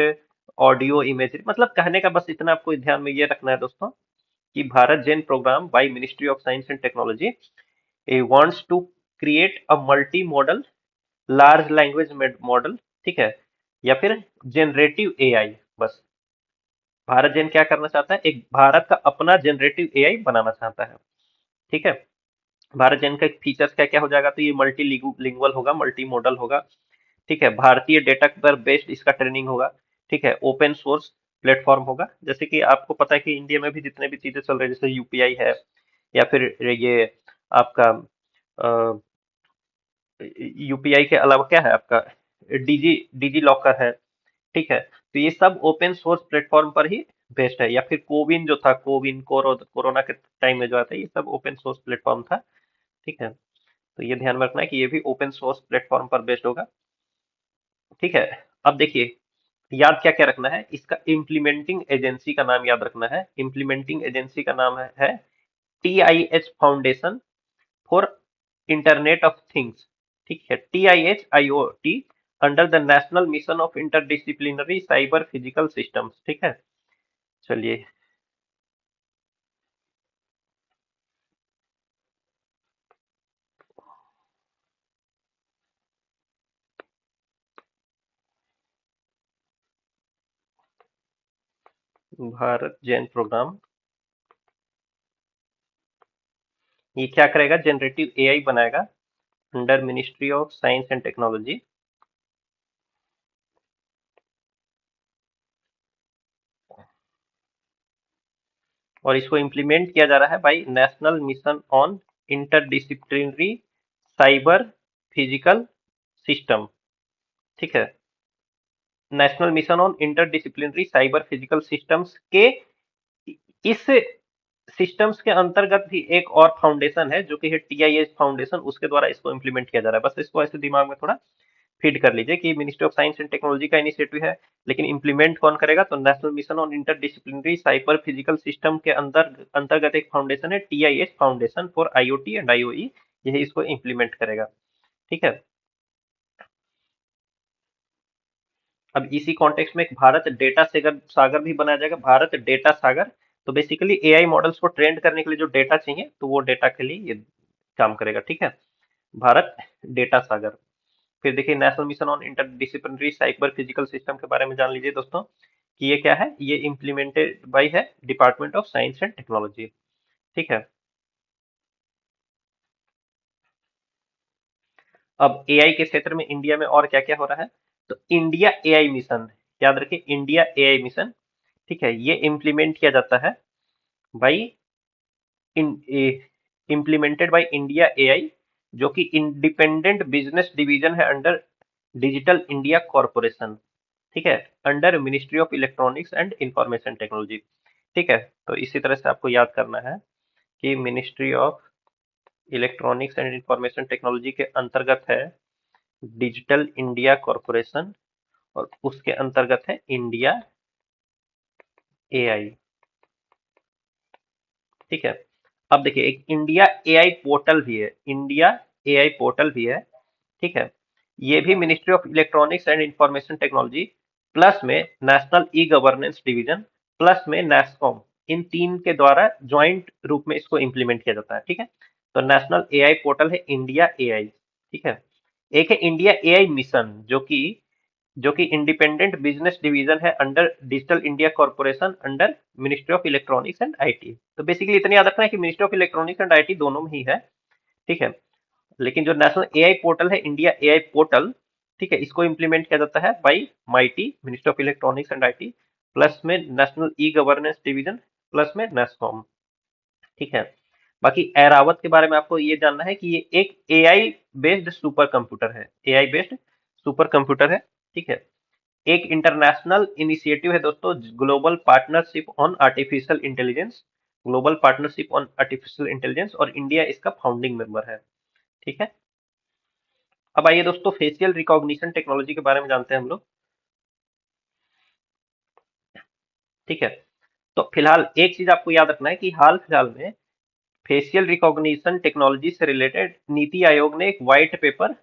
audio, image, मतलब कहने का बस इतना आपको ध्यान में ये रखना है दोस्तों, कि Bharat Gen program by ministry of science and technology wants to create a multi model large language model. ठीक है, या फिर जनरेटिव एआई। बस भारत जेन क्या करना चाहता है, एक भारत का अपना जनरेटिव एआई बनाना चाहता है। ठीक है, भारत जेन का फीचर्स क्या क्या हो जाएगा, तो ये मल्टी लिंगुअल होगा, मल्टी मॉडल होगा। ठीक है, भारतीय डेटा पर बेस्ड इसका ट्रेनिंग होगा। ठीक है, ओपन सोर्स प्लेटफॉर्म होगा, जैसे कि आपको पता है कि इंडिया में भी जितने भी चीजें चल रही है, जैसे यूपीआई है, या फिर ये आपका यूपीआई के अलावा क्या है आपका, डीजी डिजी लॉकर है। ठीक है, तो ये सब ओपन सोर्स प्लेटफॉर्म पर ही बेस्ड है, या फिर कोविन जो था, कोविन कोरोना के टाइम में जो आता है, ये सब ओपन सोर्स प्लेटफॉर्म था। ठीक है, तो ये ध्यान में रखना है कि ये भी ओपन सोर्स प्लेटफॉर्म पर बेस्ड होगा। ठीक है, अब देखिए, याद क्या क्या रखना है, इसका इम्प्लीमेंटिंग एजेंसी का नाम याद रखना है। इम्प्लीमेंटिंग एजेंसी का नाम है TIH foundation for internet of things. ठीक है, TIHIOT under the national mission of interdisciplinary cyber physical systems. ठीक है, चलिए। भारत जैन प्रोग्राम ये क्या करेगा, जनरेटिव एआई बनाएगा under ministry of science and technology. और इसको इम्प्लीमेंट किया जा रहा है by national mission on interdisciplinary cyber physical system. ठीक है, national mission on interdisciplinary cyber physical systems के इस सिस्टम्स के अंतर्गत भी एक और फाउंडेशन है, जो कि है TIH फाउंडेशन, उसके द्वारा इसको इम्प्लीमेंट किया जा रहा है। बस इसको ऐसे दिमाग में थोड़ा फीड कर लीजिए कि ministry of science and technology का इनिशिएटिव है, लेकिन इम्प्लीमेंट कौन करेगा, तो national mission on interdisciplinary cyber physical system के अंतर्गत एक फाउंडेशन है, TIH foundation for IoT and IoE, यही इसको इम्प्लीमेंट करेगा। ठीक है, अब इसी कॉन्टेक्स्ट में एक भारत डेटा सागर सागर भी बनाया जाएगा, भारत डेटा सागर। तो बेसिकली एआई मॉडल्स को ट्रेंड करने के लिए जो डेटा चाहिए, तो वो डेटा के लिए ये काम करेगा। ठीक है, भारत डेटा सागर। फिर देखिए, national mission on interdisciplinary cyber physical system के बारे में जान लीजिए दोस्तों, कि ये क्या है, ये इम्प्लीमेंटेड बाई है department of science and technology. ठीक है, अब एआई के क्षेत्र में इंडिया में और क्या क्या हो रहा है, तो इंडिया एआई मिशन, याद रखिए, इंडिया एआई मिशन। ठीक है, ये इम्प्लीमेंट किया जाता है by implemented by India AI जो कि इंडिपेंडेंट बिजनेस डिवीजन है अंडर डिजिटल इंडिया कॉरपोरेशन, ठीक है, under ministry of electronics and information technology. ठीक है, तो इसी तरह से आपको याद करना है कि ministry of electronics and information technology के अंतर्गत है डिजिटल इंडिया कॉरपोरेशन, और उसके अंतर्गत है इंडिया एआई। ठीक है, अब देखिए एक इंडिया एआई पोर्टल भी है, इंडिया एआई पोर्टल भी है। ठीक है, ये भी ministry of electronics and information technology plus में national e governance division plus में नेस्कॉम, इन तीन के द्वारा ज्वाइंट रूप में इसको इंप्लीमेंट किया जाता है। ठीक है, तो नेशनल एआई पोर्टल है इंडिया एआई। ठीक है, एक है इंडिया एआई मिशन, जो कि इंडिपेंडेंट बिजनेस डिवीजन है under digital India corporation under ministry of electronics and IT. तो बेसिकली इतना याद रखना है कि ministry of electronics and IT दोनों में ही है। ठीक है, लेकिन जो नेशनल एआई पोर्टल है इंडिया एआई पोर्टल, ठीक है, इसको इंप्लीमेंट किया जाता है by mighty ministry of electronics and IT plus में national e governance division plus में नेस्कॉम। ठीक है, बाकी एरावत के बारे में आपको ये जानना है कि ये एक एआई बेस्ड सुपर कंप्यूटर है, एआई बेस्ड सुपर कंप्यूटर है। ठीक है, एक इंटरनेशनल इनिशिएटिव है दोस्तों, global partnership on artificial intelligence, global partnership on artificial intelligence, और इंडिया इसका फाउंडिंग मेंबर है। ठीक है, अब आइए दोस्तों फेशियल रिकॉग्निशन टेक्नोलॉजी के बारे में जानते हैं हम लोग। ठीक है, तो फिलहाल एक चीज आपको याद रखना है कि हाल फिलहाल में फेशियल रिकॉग्निशन टेक्नोलॉजी से रिलेटेड नीति आयोग ने एक व्हाइट पेपर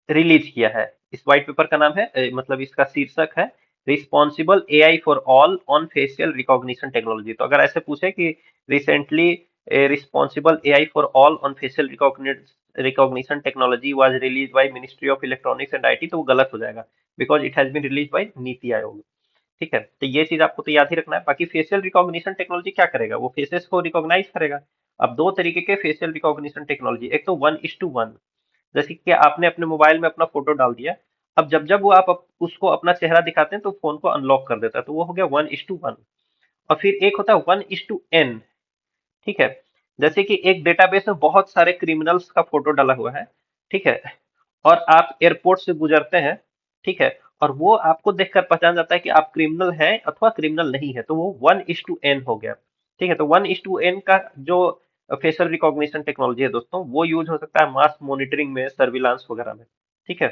रिलीज किया है। इस व्हाइट पेपर का नाम है मतलब इसका शीर्षक है responsible AI for all on facial recognition technology. तो अगर ऐसे पूछे कि recently responsible AI for all on facial recognition technology was release by ministry of electronics and IT, तो वो गलत हो जाएगा, because it has been release by NITI Aayog. ठीक है, तो ये चीज आपको तो याद ही रखना है। बाकी फेशियल रिकॉग्निशन टेक्नोलॉजी क्या करेगा, वो फेसेस को रिकॉग्नाइज करेगा। अब दो तरीके के फेशियल रिकॉग्निशन टेक्नोलॉजी, एक तो 1:1, जैसे कि आपने अपने मोबाइल में अपना फोटो डाल दिया, अब जब जब वो आप उसको अपना चेहरा दिखाते हैं तो फोन को अनलॉक कर देता है, तो वो हो गया 1:1। और फिर एक होता है 1:n। ठीक है, जैसे कि एक डेटाबेस में बहुत सारे क्रिमिनल्स का फोटो डाला हुआ है। ठीक है, और आप एयरपोर्ट से गुजरते हैं। ठीक है, और वो आपको देखकर पहचान जाता है कि आप क्रिमिनल हैं अथवा क्रिमिनल नहीं है, तो वो 1:n हो गया। ठीक है, तो 1:n का जो फेशियल रिकॉग्निशन टेक्नोलॉजी है दोस्तों, वो यूज हो सकता है मास मॉनिटरिंग में, सर्विलांस वगैरह में। ठीक है,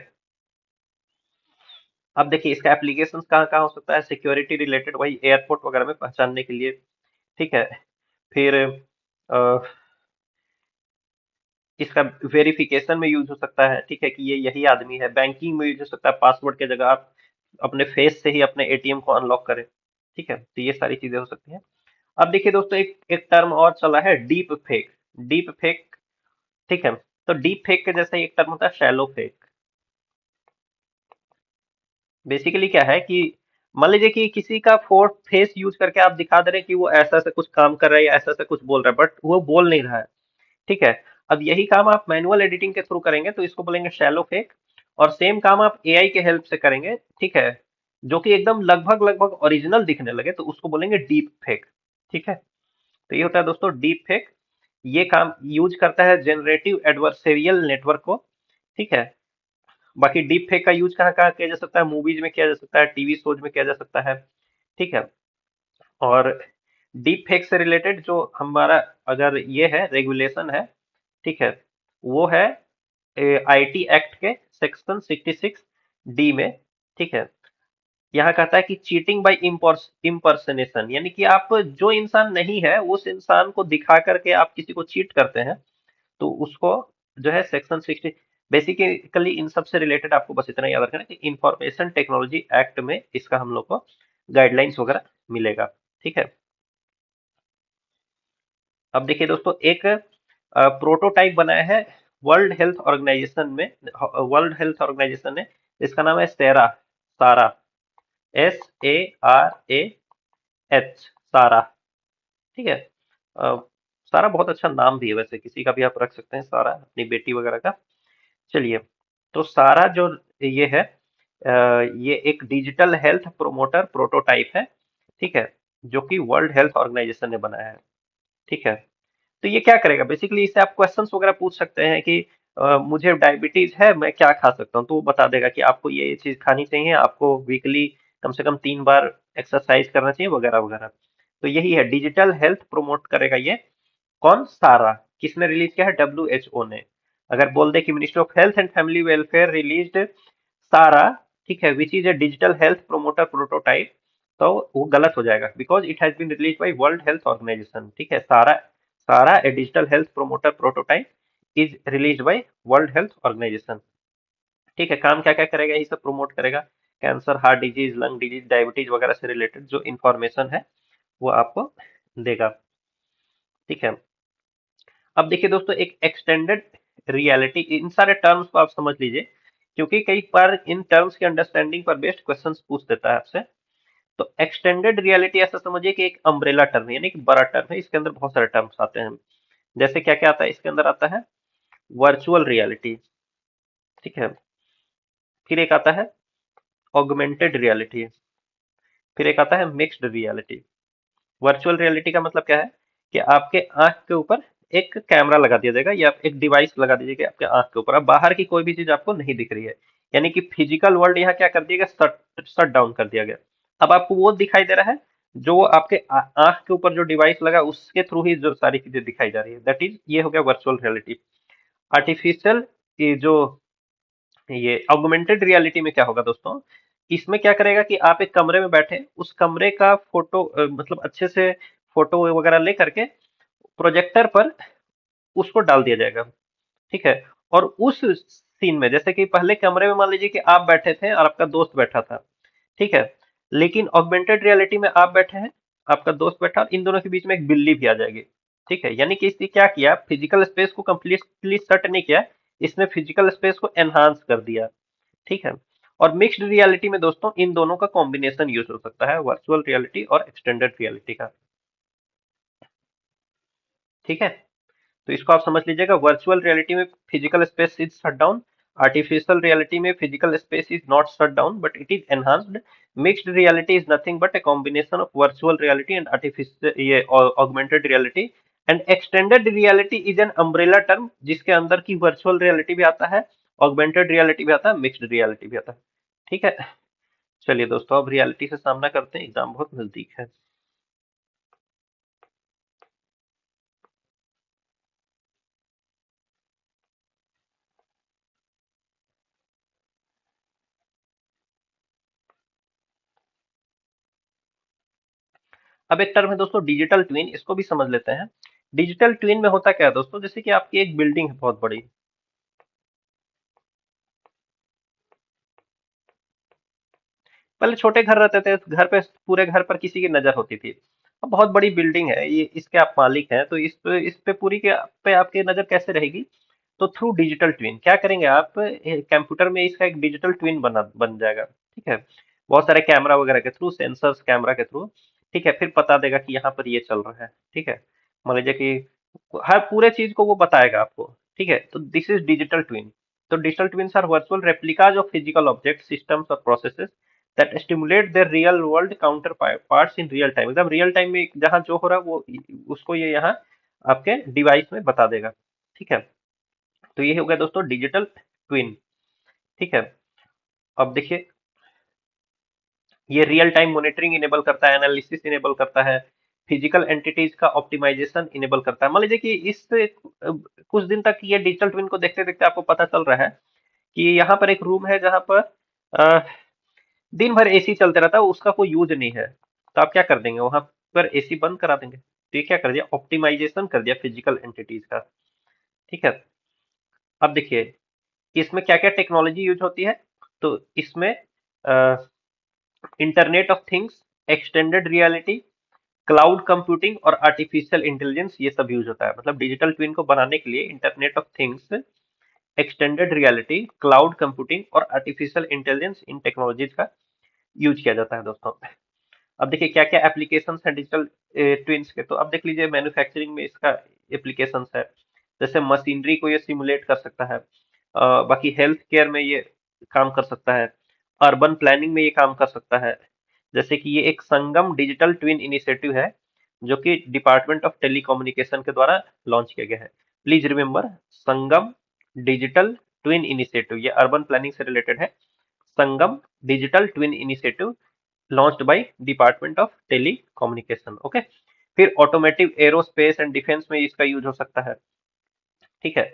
अब देखिए इसका एप्लीकेशन कहाँ कहाँ हो सकता है, सिक्योरिटी रिलेटेड, वही एयरपोर्ट वगैरह में पहचानने के लिए। ठीक है, फिर अ, इसका वेरिफिकेशन में यूज हो सकता है, ठीक है, कि ये यही आदमी है। बैंकिंग में यूज हो सकता है, पासवर्ड के जगह आप अपने फेस से ही अपने एटीएम को अनलॉक करें। ठीक है, तो ये सारी चीजें हो सकती हैं। अब देखिए दोस्तों एक एक टर्म और चला है, डीप फेक। डीप फेक, ठीक है, तो डीप फेक के जैसा ही एक टर्म होता है शैलो फेक। बेसिकली क्या है कि मान लीजिए कि किसी का फेस यूज करके आप दिखा दे रहे हैं कि वो ऐसा ऐसा कुछ काम कर रहा है या ऐसा ऐसा कुछ बोल रहा है, बट वो बोल नहीं रहा है। ठीक है, अब यही काम आप मैनुअल एडिटिंग के थ्रू करेंगे तो इसको बोलेंगे शैलो फेक, और सेम काम आप एआई के हेल्प से करेंगे, ठीक है, जो कि एकदम लगभग लगभग ओरिजिनल दिखने लगे, तो उसको बोलेंगे डीप फेक। ठीक है, तो ये होता है दोस्तों डीप फेक। ये काम यूज करता है जनरेटिव एडवर्सेरियल नेटवर्क को। ठीक है, बाकी डीप फेक का यूज कहाँ कहाँ किया जा सकता है, मूवीज में किया जा सकता है, टीवी शोज में किया जा सकता है। ठीक है, और डीप फेक से रिलेटेड जो हमारा अगर ये है रेगुलेशन है, ठीक है, वो है आईटी एक्ट के सेक्शन 66 डी में। ठीक है, यहाँ कहता है कि चीटिंग बाय इम्पर्सनेशन, यानी कि आप जो इंसान नहीं है उस इंसान को दिखा करके आप किसी को चीट करते हैं, तो उसको जो है सेक्शन 60, बेसिकली इन सब से रिलेटेड आपको बस इतना याद रखना है कि इंफॉर्मेशन टेक्नोलॉजी एक्ट में इसका हम लोग को गाइडलाइंस वगैरह मिलेगा। ठीक है, अब देखिए दोस्तों एक प्रोटोटाइप बनाया है वर्ल्ड हेल्थ ऑर्गेनाइजेशन में, वर्ल्ड हेल्थ ऑर्गेनाइजेशन ने, इसका नाम है सारा। सारा, SARAH, सारा। ठीक है, अ, सारा बहुत अच्छा नाम भी है वैसे, किसी का भी आप रख सकते हैं सारा, अपनी बेटी वगैरह का। चलिए, तो सारा जो ये है ये एक डिजिटल हेल्थ प्रोमोटर प्रोटोटाइप है। ठीक है, जो कि वर्ल्ड हेल्थ ऑर्गेनाइजेशन ने बनाया है। ठीक है, तो ये क्या करेगा बेसिकली, इससे आप क्वेश्चंस वगैरह पूछ सकते हैं कि मुझे डायबिटीज है, मैं क्या खा सकता हूँ, तो वो बता देगा कि आपको ये चीज खानी चाहिए, आपको वीकली कम से कम 3 बार एक्सरसाइज करना चाहिए वगैरह वगैरह। तो यही है, डिजिटल हेल्थ प्रमोट करेगा ये। कौन? सारा। किसने रिलीज किया है? WHO ने। अगर बोल दे कि ministry of health and family welfare released Sarah, ठीक है, which is a digital health promoter prototype, तो वो गलत हो जाएगा, because it has been release by World Health Organization. ठीक है, Sarah, Sarah a digital health promoter prototype is release by World Health Organization. ठीक है, काम क्या क्या करेगा? यही सब प्रोमोट करेगा। Cancer, heart disease, lung disease, diabetes वगैरह से रिलेटेड जो इंफॉर्मेशन है वो आपको देगा। ठीक है। अब देखिए दोस्तों, एक एक्सटेंडेड रियलिटी, इन सारे टर्म्स को आप समझ लीजिए, क्योंकि कई बार इन टर्म्स की अंडरस्टैंडिंग पर बेस्ड क्वेश्चंस पूछ देता है आपसे। तो एक्सटेंडेड रियलिटी ऐसा समझिए कि एक अम्ब्रेला टर्म है, यानी कि बड़ा टर्म है, इसके अंदर बहुत सारे टर्म्स आते हैं। जैसे क्या क्या आता है इसके अंदर? आता है वर्चुअल रियलिटी, ठीक है, फिर एक आता है ऑगमेंटेड रियलिटी, फिर एक आता है मिक्स्ड रियलिटी। वर्चुअल रियलिटी का मतलब क्या है कि आपके आंख के ऊपर एक कैमरा लगा दिया जाएगा या एक डिवाइस लगा दीजिएगा आपके आंख के ऊपर, अब बाहर की कोई भी चीज आपको नहीं दिख रही है, यानी कि फिजिकल वर्ल्ड यहाँ क्या कर दिया गया? शट शट डाउन कर दिया गया। अब आपको वो दिखाई दे रहा है जो आपके आंख के ऊपर जो डिवाइस लगा उसके थ्रू ही जो सारी चीजें दिखाई जा रही है, दैट इज, ये हो गया वर्चुअल रियलिटी। आर्टिफिशियल, ये जो, ये ऑगमेंटेड रियलिटी में क्या होगा दोस्तों, इसमें क्या करेगा कि आप एक कमरे में बैठे, उस कमरे का फोटो मतलब अच्छे से फोटो वगैरह ले करके प्रोजेक्टर पर उसको डाल दिया जाएगा। ठीक है, और उस सीन में, जैसे कि पहले कमरे में मान लीजिए कि आप बैठे थे और आपका दोस्त बैठा था, ठीक है, लेकिन ऑगमेंटेड रियलिटी में आप बैठे हैं, आपका दोस्त बैठा, और इन दोनों के बीच में एक बिल्ली भी आ जाएगी। ठीक है, यानी कि इसने क्या किया, फिजिकल स्पेस को कंप्लीटली सेट नहीं किया, इसने फिजिकल स्पेस को एनहांस कर दिया। ठीक है, और मिक्स्ड रियलिटी में दोस्तों इन दोनों का कॉम्बिनेशन यूज हो सकता है, वर्चुअल रियलिटी और एक्सटेंडेड रियलिटी का। ठीक है, तो इसको आप समझ लीजिएगा, वर्चुअल रियलिटी में physical space is shut down, artificial reality में physical space is not shut down but it is enhanced, mixed reality is nothing but a combination of virtual reality and artificial, ये augmented reality, and extended reality is an umbrella term जिसके अंदर की virtual reality भी आता है, augmented reality भी आता है, मिक्स्ड रियलिटी भी आता है। ठीक है, चलिए दोस्तों, अब रियलिटी से सामना करते हैं, एग्जाम बहुत नजदीक है। अब एक टर्म है दोस्तों डिजिटल ट्विन, इसको भी समझ लेते हैं। डिजिटल ट्विन में होता क्या है दोस्तों, जैसे कि आपकी एक बिल्डिंग है बहुत बड़ी, पहले छोटे घर रहते थे, घर पे पूरे घर पर किसी की नजर होती थी। अब बहुत बड़ी बिल्डिंग है ये, इसके आप मालिक हैं, तो इस पे पूरी के पे आपकी नजर कैसे रहेगी? तो थ्रू डिजिटल ट्विन क्या करेंगे आप, कंप्यूटर में इसका एक डिजिटल ट्विन बन जाएगा। ठीक है, बहुत सारे कैमरा वगैरह के थ्रू, सेंसर्स कैमरा के थ्रू, ठीक है, फिर पता देगा कि यहाँ पर ये चल रहा है। ठीक है, मान लीजिए कि हर पूरे चीज को वो बताएगा आपको। ठीक है, तो दिस इज डिजिटल ट्विन। तो digital twins are virtual replicas of physical object, systems और processes that stimulate their real world counterparts in real time, एकदम रियल टाइम में जहाँ जो हो रहा है वो उसको ये यहाँ आपके डिवाइस में बता देगा। ठीक है, तो ये हो गया दोस्तों डिजिटल ट्विन। ठीक है, अब देखिए, ये रियल टाइम मॉनिटरिंग इनेबल करता है, एनालिसिस इनेबल करता है, फिजिकल एंटिटीज का ऑप्टिमाइजेशन इनेबल करता है। मान लीजिए कि इस कुछ दिन तक ये डिजिटल ट्विन को देखते देखते आपको पता चल रहा है कि यहाँ पर एक रूम है जहाँ पर अ, दिन भर एसी चलते रहता है, उसका कोई यूज नहीं है, तो आप क्या कर देंगे, वहां पर एसी बंद करा देंगे। तो ये क्या कर दिया, ऑप्टिमाइजेशन कर दिया फिजिकल एंटिटीज का। ठीक है, अब देखिए इसमें क्या क्या टेक्नोलॉजी यूज होती है, तो इसमें internet of things, extended reality, cloud computing और आर्टिफिशियल इंटेलिजेंस, ये सब यूज होता है। मतलब डिजिटल ट्विन को बनाने के लिए internet of things, extended reality, cloud computing और आर्टिफिशियल इंटेलिजेंस, इन टेक्नोलॉजीज का यूज किया जाता है दोस्तों। अब देखिए क्या क्या एप्लीकेशंस हैं डिजिटल ट्विन्स के, तो अब देख लीजिए मैन्युफैक्चरिंग में इसका एप्लीकेशंस है, जैसे मशीनरी को ये सिमुलेट कर सकता है, बाकी हेल्थ केयर में ये काम कर सकता है, अर्बन प्लानिंग में ये काम कर सकता है। जैसे कि ये एक संगम डिजिटल ट्विन इनिशिएटिव है जो कि डिपार्टमेंट ऑफ टेलीकम्युनिकेशन के द्वारा लॉन्च किया गया है। Please remember, Sangam digital twin initiative, ये अर्बन प्लानिंग से रिलेटेड है। Sangam digital twin initiative launched by department of telecommunication. Okay. फिर ऑटोमेटिव एरोस्पेस एंड डिफेंस में इसका यूज हो सकता है। ठीक है।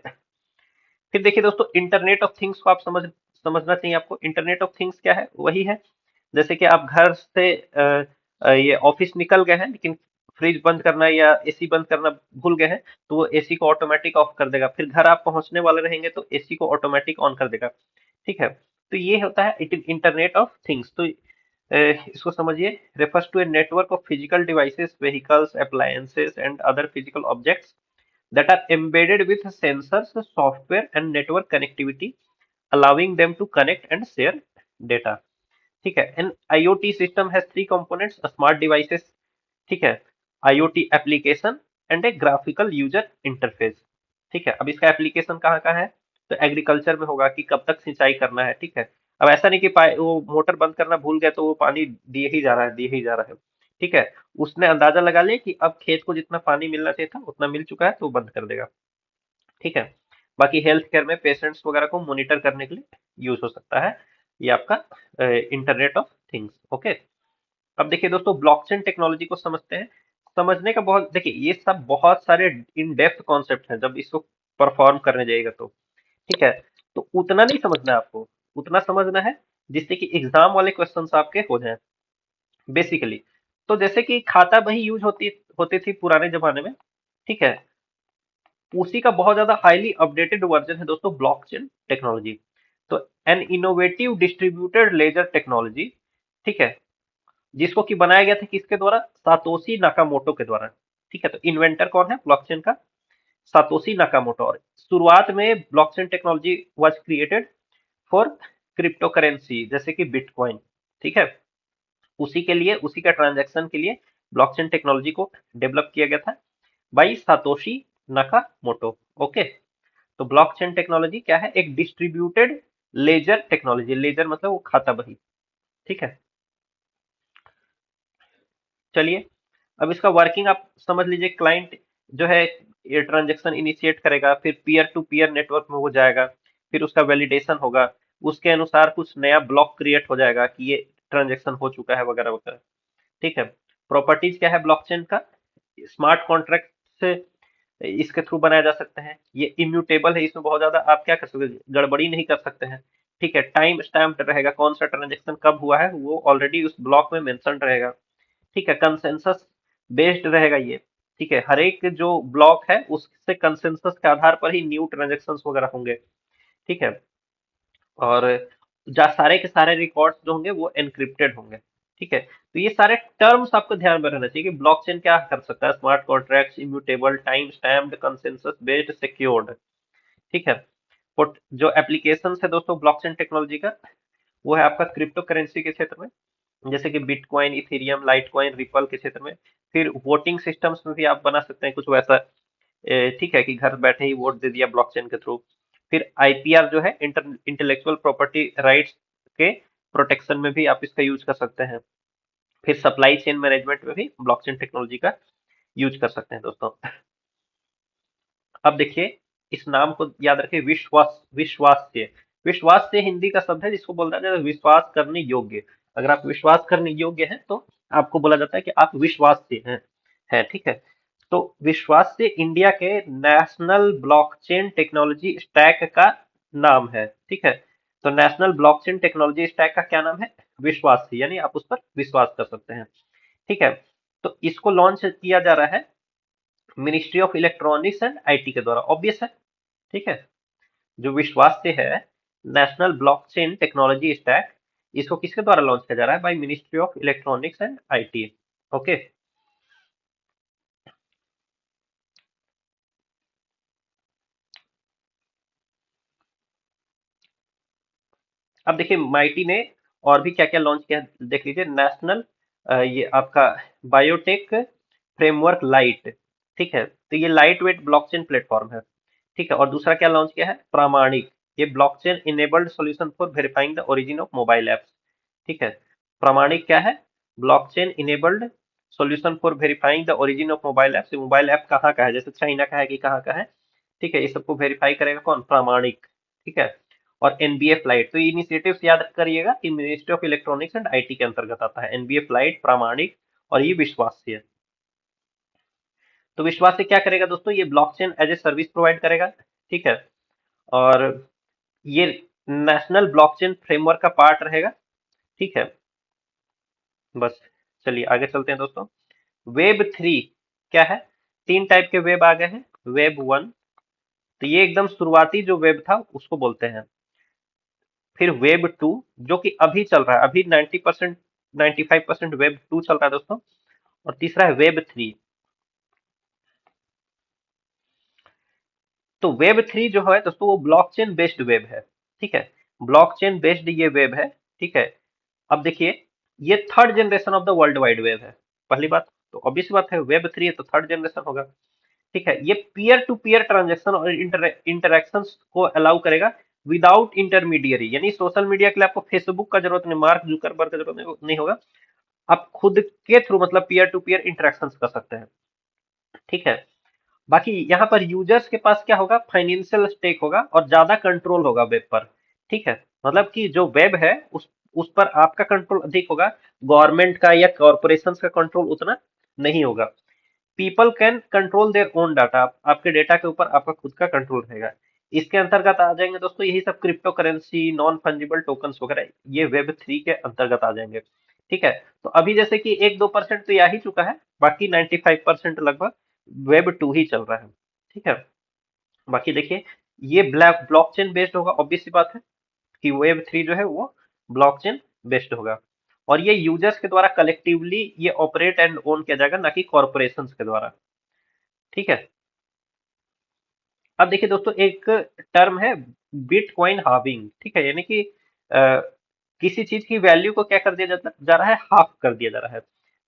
फिर देखिए दोस्तों, इंटरनेट ऑफ थिंग्स को आप समझना चाहिए आपको। इंटरनेट ऑफ थिंग्स क्या है? वही है जैसे कि आप घर से ये ऑफिस निकल गए हैं, लेकिन फ्रिज बंद करना या एसी बंद करना भूल गए हैं, तो वो एसी को ऑटोमेटिक ऑफ कर देगा। फिर घर आप पहुंचने वाले रहेंगे तो एसी को ऑटोमेटिक ऑन कर देगा। ठीक है। तो ये होता है इंटरनेट ऑफ थिंग्स। तो इसको समझिए, refers to a network of physical devices, vehicles, appliances and other physical objects that are embedded with sensors, software and network connectivity, allowing them to connect and share data। ठीक है। An IoT system has three components: smart devices, ठीक है, IoT application and a graphical user interface. ठीक है। अब इसका application कहाँ का है? तो एग्रीकल्चर में होगा कि कब तक सिंचाई करना है। ठीक है। अब ऐसा नहीं कि वो मोटर बंद करना भूल गया तो वो पानी दिए ही जा रहा है, दिए ही जा रहा है। ठीक है। उसने अंदाजा लगा लिया कि अब खेत को जितना पानी मिलना चाहिए था उतना मिल चुका है, तो वो बंद कर देगा। ठीक है। बाकी हेल्थ केयर में पेशेंट्स वगैरह को मॉनिटर करने के लिए यूज हो सकता है ये आपका इंटरनेट ऑफ थिंग्स। ओके। अब देखिए दोस्तों, ब्लॉकचेन टेक्नोलॉजी को समझते हैं। समझने का बहुत, देखिए ये सब बहुत सारे इन डेप्थ कॉन्सेप्ट हैं जब इसको परफॉर्म करने जाएगा तो। ठीक है। तो उतना नहीं समझना है आपको, उतना समझना है जिससे कि एग्जाम वाले क्वेश्चंस आपके हो जाएं बेसिकली। तो जैसे कि खाता बही यूज होती होती थी पुराने जमाने में। ठीक है। उसी का बहुत ज्यादा हाईली अपडेटेड वर्जन है दोस्तों ब्लॉकचेन टेक्नोलॉजी। तो an innovative distributed laser technology, ठीक है, जिसको कि बनाया गया था किसके द्वारा? सातोशी नाकामोटो के द्वारा। ठीक है। तो इन्वेंटर कौन है ब्लॉकचेन का? Satoshi Nakamoto. और शुरुआत में blockchain technology was created for crypto currency जैसे कि बिटकॉइन। ठीक है। उसी के लिए, उसी का ट्रांजैक्शन के लिए ब्लॉकचेन टेक्नोलॉजी को डेवलप किया गया था बाई सातोशी नाकामोटो। ओके। तो ब्लॉकचेन टेक्नोलॉजी क्या है? एक डिस्ट्रीब्यूटेड लेजर टेक्नोलॉजी। लेजर मतलब वो खाता बही। ठीक है। चलिए, अब इसका वर्किंग आप समझ लीजिए। क्लाइंट जो है ये ट्रांजेक्शन इनिशिएट करेगा, फिर पीयर टू पीयर नेटवर्क में वो जाएगा, फिर उसका वैलिडेशन होगा, उसके अनुसार कुछ नया ब्लॉक क्रिएट हो जाएगा कि ये ट्रांजेक्शन हो चुका है वगैरह वगैरह। ठीक है। प्रॉपर्टीज क्या है ब्लॉकचेन का? स्मार्ट कॉन्ट्रैक्ट से इसके थ्रू बनाया जा सकता है। ये इम्यूटेबल है, इसमें बहुत ज्यादा आप क्या कर सकते हैं, गड़बड़ी नहीं कर सकते हैं। ठीक है। टाइम स्टैम्प्ड रहेगा, कौन सा ट्रांजेक्शन कब हुआ है वो ऑलरेडी उस ब्लॉक में मेंशन रहेगा। ठीक है। कंसेंसस बेस्ड रहेगा ये। ठीक है। हर एक जो ब्लॉक है उससे कंसेंसस के आधार पर ही न्यू ट्रांजेक्शंस वगैरह होंगे। ठीक है। और जा सारे के सारे रिकॉर्ड्स जो होंगे वो एनक्रिप्टेड होंगे। ठीक है। तो ये सारे टर्म्स आपको ध्यान में रहना चाहिए कि ब्लॉकचेन क्या कर सकता है। Smart contracts, immutable, time stamped, consensus based, secured. ठीक है। जो एप्लीकेशन है दोस्तों ब्लॉकचेन टेक्नोलॉजी का, वो है आपका क्रिप्टो करेंसी के क्षेत्र में, जैसे कि बिटकॉइन, इथेरियम, लाइटकॉइन, रिपल के क्षेत्र में। फिर वोटिंग सिस्टम्स में भी आप बना सकते हैं कुछ वैसा। ठीक है, कि घर बैठे ही वोट दे दिया ब्लॉकचेन के थ्रू। फिर IPR जो है इंटेलेक्चुअल प्रॉपर्टी राइट्स के प्रोटेक्शन में भी आप इसका यूज कर सकते हैं। फिर सप्लाई चेन मैनेजमेंट में भी ब्लॉकचेन टेक्नोलॉजी का यूज कर सकते हैं दोस्तों। अब देखिए, इस नाम को याद रखिए, विश्वास, विश्वास से हिंदी का शब्द है जिसको बोलता है विश्वास करने योग्य। अगर आप विश्वास करने योग्य हैं तो आपको बोला जाता है कि आप विश्वास से हैं। ठीक है। तो विश्वास से इंडिया के नेशनल ब्लॉकचेन टेक्नोलॉजी स्टैक का नाम है। ठीक है। तो नेशनल ब्लॉकचेन टेक्नोलॉजी स्टैक का क्या नाम है? विश्वास से, यानी आप उस पर विश्वास कर सकते हैं। ठीक है। तो इसको लॉन्च किया जा रहा है ministry of electronics and IT के द्वारा, ऑब्वियस है। ठीक है। जो विश्वास से है नेशनल ब्लॉकचेन टेक्नोलॉजी स्टैक, इसको किसके द्वारा लॉन्च किया जा रहा है? Bye ministry of electronics and IT। Okay. अब देखिए माइटी ने और भी क्या क्या लॉन्च किया देख लीजिए। नेशनल ये आपका बायोटेक फ्रेमवर्क लाइट। ठीक है। तो ये लाइट वेट ब्लॉकचेन प्लेटफॉर्म है। ठीक है। और दूसरा क्या लॉन्च किया है? प्रामाणिक, ये blockchain enabled solution for verifying the origin of mobile apps. ठीक है। प्रामाणिक क्या है? Blockchain enabled solution for verifying the origin of mobile app. Mobile app कहाँ का है, जैसे चाइना का है कि कहाँ का है, ठीक है, ये सबको वेरीफाई करेगा कौन, प्रामाणिक, ठीक है। और एनबीए फ्लाइट, तो ये इनिशिएटिव याद करिएगा कि ministry of electronics and IT के अंतर्गत आता है। एनबीए फ्लाइट, प्रामाणिक, और ये विश्वास्य। तो विश्वास्य क्या करेगा दोस्तों, ये blockchain as a service provide करेगा, ठीक है। और ये नेशनल ब्लॉकचेन फ्रेमवर्क का पार्ट रहेगा, ठीक है। बस, चलिए आगे चलते हैं दोस्तों। वेब थ्री क्या है, तीन टाइप के वेब आ गए हैं। वेब वन, तो ये एकदम शुरुआती जो वेब था उसको बोलते हैं। फिर वेब टू, जो कि अभी चल रहा है, अभी 90%, 95% वेब टू चल रहा है दोस्तों। और तीसरा है वेब थ्री। तो वेब थ्री जो है दोस्तों, वो ब्लॉकचेन बेस्ड वेब है, ठीक है। ब्लॉकचेन बेस्ड ये वेब है, ठीक है। अब देखिए, ये third generation of the world wide web है, पहली बात। तो ऑब्वियस बात है, वेब थ्री है तो थर्ड जनरेशन होगा, ठीक है। ये पीयर टू पीयर ट्रांजेक्शन और इंटरेक्शन को अलाउ करेगा विदाउट इंटरमीडियरी, यानी सोशल मीडिया के लिए आपको फेसबुक का जरूरत नहीं, मार्क जुकरबर्ग का जरूरत नहीं होगा। आप खुद के थ्रू मतलब पीयर टू पीयर इंटरेक्शन कर सकते हैं, ठीक है। बाकी यहाँ पर यूजर्स के पास क्या होगा, फाइनेंशियल स्टेक होगा और ज्यादा कंट्रोल होगा वेब पर, ठीक है। मतलब कि जो वेब है उस पर आपका कंट्रोल अधिक होगा, गवर्नमेंट का या कॉरपोरेशन का कंट्रोल उतना नहीं होगा। People can control their own data, आपके डेटा के ऊपर आपका खुद का कंट्रोल रहेगा। इसके अंतर्गत आ जाएंगे दोस्तों यही सब crypto currency, non fungible tokens वगैरह, ये वेब थ्री के अंतर्गत आ जाएंगे, ठीक है। तो अभी जैसे कि 1-2% तो आ ही चुका है, बाकी 95% लगभग वेब टू ही चल रहा है, ठीक है। बाकी देखिए, ये ब्लॉकचेन बेस्ड होगा, ऑब्वियस सी बात है कि वेब थ्री जो है वो ब्लॉकचेन बेस्ड होगा। और ये यूजर्स के द्वारा कलेक्टिवली ये ऑपरेट एंड ओन किया जाएगा, ना कि कॉरपोरेशन के द्वारा, ठीक है। अब देखिए दोस्तों, एक टर्म है बिटकॉइन हार्विंग, ठीक है, यानी कि अ, किसी चीज की वैल्यू को क्या कर दिया जा रहा है, हाफ कर दिया जा रहा है।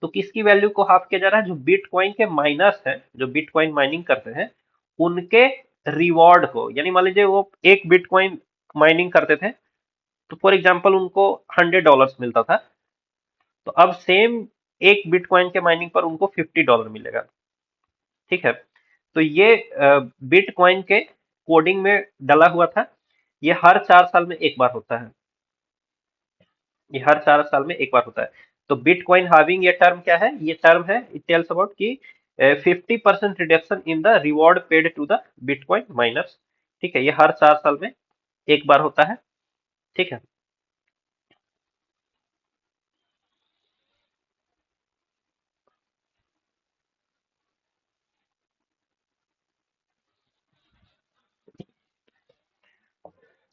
तो किसकी वैल्यू को हाफ किया जा रहा है, जो बिटकॉइन के माइनर्स हैं, जो बिटकॉइन माइनिंग करते हैं, उनके रिवॉर्ड को, यानी मान लीजिए वो एक बिटकॉइन माइनिंग करते थे, तो फॉर एग्जाम्पल उनको $100 मिलता था। तो अब सेम एक बिटकॉइन के माइनिंग पर उनको $50 मिलेगा, ठीक है। तो ये बिटकॉइन के कोडिंग में डला हुआ था। ये हर 4 साल में एक बार होता है, ये हर 4 साल में एक बार होता है। तो बिटकॉइन हार्विंग ये टर्म क्या है, ये टर्म है, इट टेल्स अबाउट कि 50% reduction in the reward paid to the bitcoin miners, ठीक है। ये हर 4 साल में एक बार होता है, ठीक है।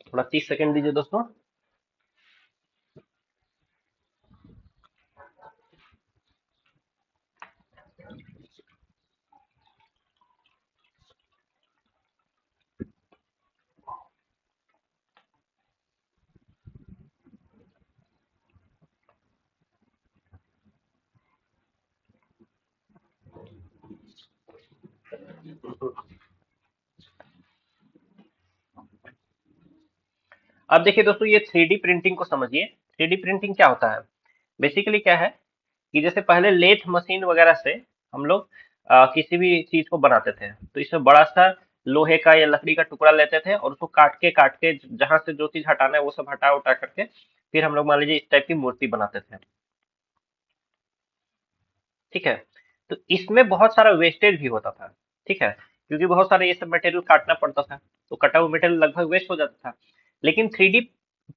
थोड़ा 30 सेकंड दीजिए दोस्तों। अब देखिए दोस्तों, ये थ्री डी प्रिंटिंग को समझिए। थ्री डी प्रिंटिंग क्या होता है, बेसिकली क्या है कि जैसे पहले लेथ मशीन वगैरह से हम लोग किसी भी चीज को बनाते थे, तो इसमें बड़ा सा लोहे का या लकड़ी का टुकड़ा लेते थे और उसको काट के जहां से जो चीज हटाना है वो सब हटा उठा करके फिर हम लोग मान लीजिए इस टाइप की मूर्ति बनाते थे, ठीक है। तो इसमें बहुत सारा वेस्टेज भी होता था, ठीक है, क्योंकि बहुत सारे ये सब मटेरियल काटना पड़ता था, तो कटा हुआ मटेरियल लगभग वेस्ट हो जाता था। लेकिन थ्री डी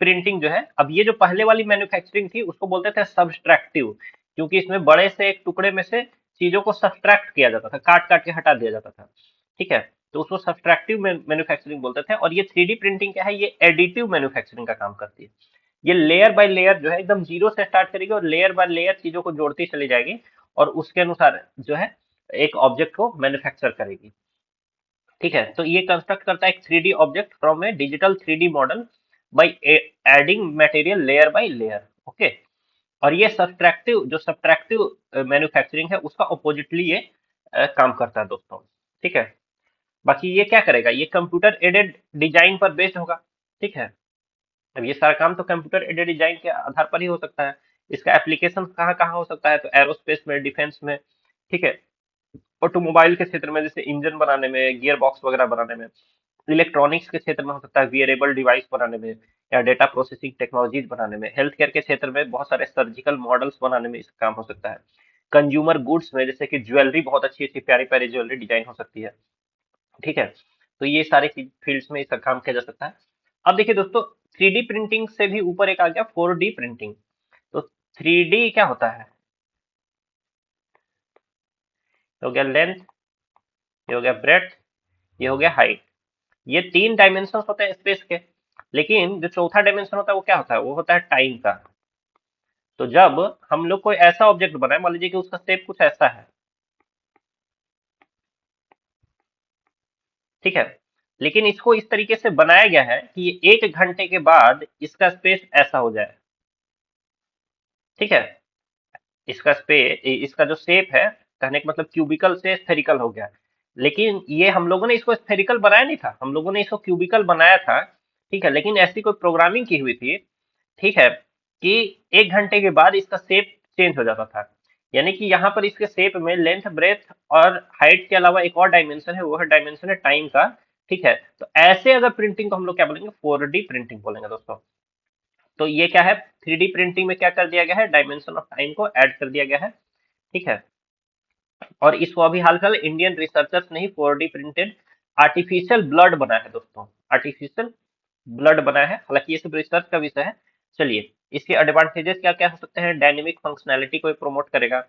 प्रिंटिंग जो है, अब ये जो पहले वाली मैन्युफैक्चरिंग थी उसको बोलते थे सब्सट्रैक्टिव, क्योंकि इसमें बड़े से एक टुकड़े में से चीजों को सब्सट्रैक्ट किया जाता था, काट काट के हटा दिया जाता था, ठीक है। तो उसको सब्सट्रैक्टिव मैन्युफैक्चरिंग बोलते थे। और ये थ्री डी प्रिंटिंग क्या है, ये एडिटिव मैन्युफैक्चरिंग का काम करती है। ये लेयर बाय लेयर जो है एकदम जीरो से स्टार्ट करेगी और लेयर बाय लेयर चीजों को जोड़ती चली जाएगी और उसके अनुसार जो है एक ऑब्जेक्ट को मैन्युफैक्चर करेगी, ठीक है। तो ये कंस्ट्रक्ट करता है एक three D object from A digital three D model by adding material layer by layer, okay. और ये सब्ट्रैक्टिव, जो सब्ट्रैक्टिव मैन्युफैक्चरिंग है उसका अपोजिटली ये काम करता है दोस्तों, ठीक है। बाकी ये क्या करेगा, ये कंप्यूटर एडेड डिजाइन पर बेस्ड होगा, ठीक है। अब ये सारा काम तो कंप्यूटर एडेड डिजाइन के आधार पर ही हो सकता है। इसका एप्लीकेशन कहाँ कहाँ हो सकता है, तो एरोस्पेस में, डिफेंस में, ठीक है, ऑटोमोबाइल के क्षेत्र में जैसे इंजन बनाने में, गियर बॉक्स वगैरह बनाने में, इलेक्ट्रॉनिक्स के क्षेत्र में हो सकता है, वियरेबल डिवाइस बनाने में, या डेटा प्रोसेसिंग टेक्नोलॉजीज बनाने में, हेल्थ केयर के क्षेत्र में बहुत सारे सर्जिकल मॉडल्स बनाने में इसका काम हो सकता है, कंज्यूमर गुड्स में जैसे कि ज्वेलरी, बहुत अच्छी अच्छी प्यारी प्यारी ज्वेलरी डिजाइन हो सकती है, ठीक है। तो ये सारे फील्ड्स में इसका काम किया जा सकता है। अब देखिए दोस्तों, 3D प्रिंटिंग से भी ऊपर एक आ गया 4D प्रिंटिंग। तो 3D क्या होता है, हो गया लेंथ, ये हो गया ब्रेड्थ, ये हो गया हाइट। ये 3 डायमेंशन होते हैं स्पेस के, लेकिन जो चौथा डायमेंशन होता है वो क्या होता है, वो होता है टाइम का। तो जब हम लोग कोई ऐसा ऑब्जेक्ट बनाए, मान लीजिए कि उसका शेप कुछ ऐसा है, ठीक है, लेकिन इसको इस तरीके से बनाया गया है कि ये 1 घंटे के बाद इसका स्पेस ऐसा हो जाए, ठीक है। इसका जो शेप है, कहने का मतलब क्यूबिकल से स्फेरिकल हो गया। लेकिन ये हम लोगों ने इसको स्फेरिकल बनाया नहीं था, हम लोगों ने इसको क्यूबिकल बनाया था, ठीक है, लेकिन ऐसी कोई प्रोग्रामिंग की हुई थी, ठीक है, कि 1 घंटे के बाद इसका शेप चेंज हो जाता था। यानी कि यहाँ पर इसके शेप में लेंथ, ब्रेथ और हाइट के अलावा एक और डायमेंशन है, वो है डायमेंशन है टाइम का, ठीक है। तो ऐसे अगर प्रिंटिंग को हम लोग क्या बोलेंगे, 4D प्रिंटिंग बोलेंगे दोस्तों। तो ये क्या है, 3D प्रिंटिंग में क्या कर दिया गया है, डायमेंशन ऑफ टाइम को ऐड कर दिया गया है, ठीक है। और इसको अभी हाल फिलहाल इंडियन रिसर्चर्स ने ही 4D प्रिंटेड आर्टिफिशियल ब्लड बनाया है दोस्तों, आर्टिफिशियल ब्लड बनाया है, हालांकि ये सब रिसर्च का विषय है। चलिए, इसके एडवांटेजेस क्या क्या हो सकते हैं, डायनेमिक फंक्शनैलिटी को प्रमोट करेगा,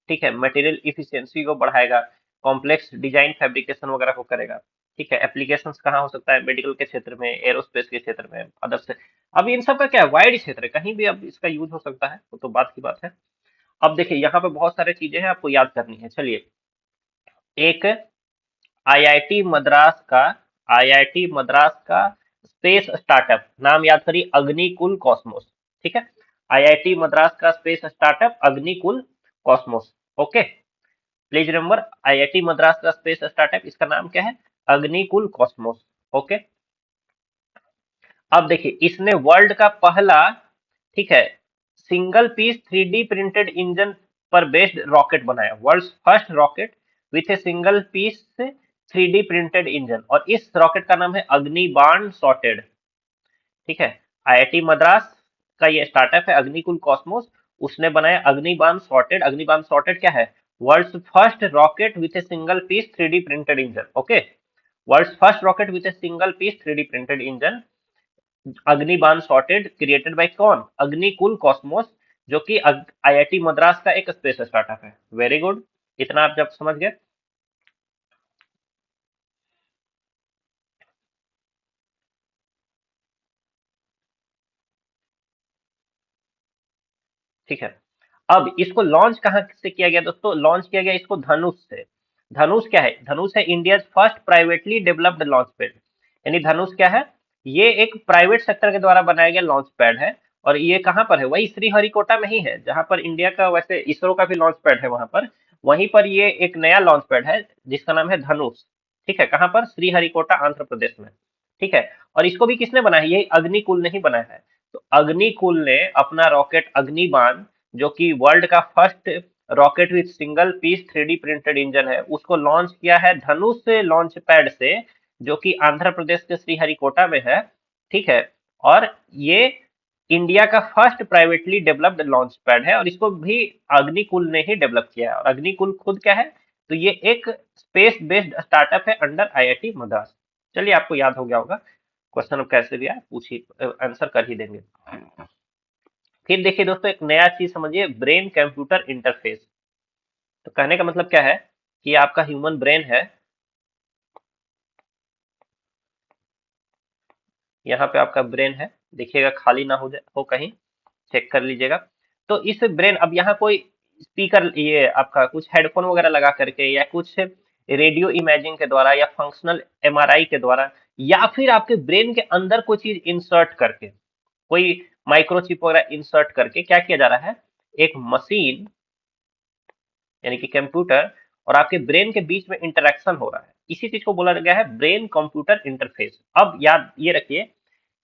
ठीक है, मटेरियल इफिशियंसी को बढ़ाएगा, कॉम्प्लेक्स डिजाइन फैब्रिकेशन वगैरह को करेगा, ठीक है। एप्लीकेशंस कहाँ हो सकता है, मेडिकल के क्षेत्र में, एरोस्पेस के क्षेत्र में, अदर्स। अब इन सब का क्या है, वाइड क्षेत्र है, कहीं भी अब इसका यूज हो सकता है, वो तो बात की बात है। अब देखिए, यहाँ पे बहुत सारी चीजें हैं आपको याद करनी है। चलिए, एक आईआईटी मद्रास का आईआईटी मद्रास का स्पेस स्टार्टअप, नाम याद करिए, अग्निकुल कॉस्मोस, ठीक है। आईआईटी मद्रास का space startup Agnikul Cosmos, okay. Please remember, IIT Madras का स्पेस स्टार्टअप, इसका नाम क्या है, अग्निकुल कॉस्मोस, ओके। अब देखिए, इसने वर्ल्ड का पहला, ठीक है, single piece 3D printed engine पर बेस्ड रॉकेट बनाया, world first rocket with a single piece 3D printed engine, और इस रॉकेट का नाम है अग्निबाण सॉर्टेड, ठीक है। आईआईटी मद्रास का ये स्टार्टअप है अग्निकुल कॉस्मोस, उसने बनाया अग्निबाण सॉर्टेड। अग्निबाण सॉर्टेड क्या है, world first rocket with a single piece 3D printed engine, okay. World first rocket with a single piece 3D printed engine, Agnibaan SOrTeD, created by कौन, अग्निकुल कॉस्मोस, जो कि आईआईटी मद्रास का एक स्पेस स्टार्टअप है। वेरी गुड, इतना आप जब समझ गए, ठीक है। अब इसको लॉन्च कहाँ से किया गया दोस्तों, लॉन्च किया गया इसको धनुष से। धनुष क्या है, धनुष है India first privately developed launch pad. यानी धनुष क्या है, ये एक प्राइवेट सेक्टर के द्वारा बनाया गया लॉन्च पैड है, और ये कहाँ पर है, वही श्रीहरिकोटा में ही है, जहां पर इंडिया का वैसे इसरो का भी लॉन्च पैड है वहां पर, वहीं पर ये एक नया लॉन्च पैड है जिसका नाम है धनुष, ठीक है। कहाँ पर, श्रीहरिकोटा आंध्र प्रदेश में, ठीक है। और इसको भी किसने बनाया है, ये अग्निकुल ने ही बनाया है। तो अग्निकुल ने अपना रॉकेट अग्निबाण, जो कि वर्ल्ड का first rocket with single piece 3D printed engine है, उसको लॉन्च किया है धनुष से लॉन्च पैड से, जो कि आंध्र प्रदेश के श्रीहरिकोटा में है, ठीक है। और ये इंडिया का first privately developed launch pad है, और इसको भी अग्निकुल ने ही डेवलप किया है। और अग्निकुल खुद क्या है, तो ये एक स्पेस बेस्ड स्टार्टअप है अंडर आईआईटी मद्रास। चलिए, आपको याद हो गया होगा, क्वेश्चन अब कैसे भी आए पूछिए, आंसर कर ही देंगे। फिर देखिए दोस्तों, एक नया चीज समझिए, ब्रेन कंप्यूटर इंटरफेस। तो कहने का मतलब क्या है, कि आपका ह्यूमन ब्रेन है, यहाँ पे आपका ब्रेन है, देखिएगा खाली ना हो कहीं, चेक कर लीजिएगा। तो इस ब्रेन, अब यहाँ कोई स्पीकर, ये आपका कुछ हेडफोन वगैरह लगा करके, या कुछ रेडियो इमेजिंग के द्वारा, या फंक्शनल एमआरआई के द्वारा, या फिर आपके ब्रेन के अंदर कोई चीज इंसर्ट करके, कोई माइक्रोचिप वगैरह इंसर्ट करके क्या किया जा रहा है, एक मशीन, यानी कि कंप्यूटर और आपके ब्रेन के बीच में इंटरेक्शन हो रहा है, इसी चीज को बोला गया है ब्रेन कंप्यूटर इंटरफेस। अब याद ये रखिए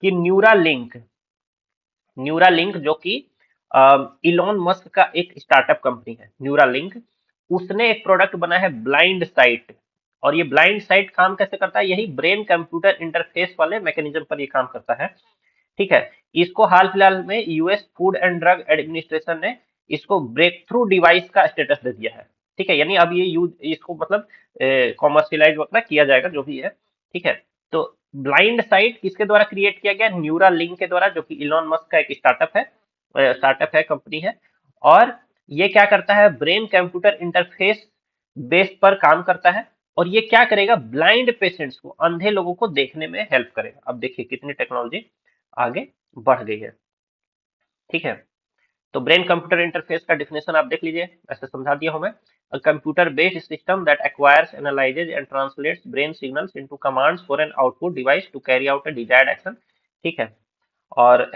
कि न्यूरालिंक, जो कि इलॉन मस्क का एक स्टार्टअप कंपनी है न्यूरालिंक, उसने एक प्रोडक्ट बनाया है ब्लाइंड साइट। और ये ब्लाइंड साइट काम कैसे करता है, यही ब्रेन कंप्यूटर इंटरफेस वाले मैकेनिज्म पर ये काम करता है। ठीक है। इसको हाल फिलहाल में US food and drug administration ने इसको ब्रेक थ्रू डिवाइस का स्टेटस दे दिया है। ठीक है, यानी अब ये यूज इसको मतलब कॉमर्शियलाइज वगैरह किया जाएगा जो भी है। ठीक है। तो ब्लाइंड साइट किसके द्वारा क्रिएट किया गया, न्यूरा लिंक के द्वारा, जो कि इलॉन मस्क का एक स्टार्टअप है कंपनी है। और ये क्या करता है, ब्रेन कंप्यूटर इंटरफेस बेस पर काम करता है। और ये क्या करेगा, ब्लाइंड पेशेंट्स को, अंधे लोगों को देखने में हेल्प करेगा। अब देखिए कितनी टेक्नोलॉजी आगे बढ़ गई है। ठीक है। तो ब्रेन कंप्यूटर इंटरफेस का डिफिनेशन आप देख लीजिए, ऐसे समझा दिया हूं मैं। A computer based system that acquires, analyses and translates brain signals into commands for an output device to carry out a desired action. ठीक है। और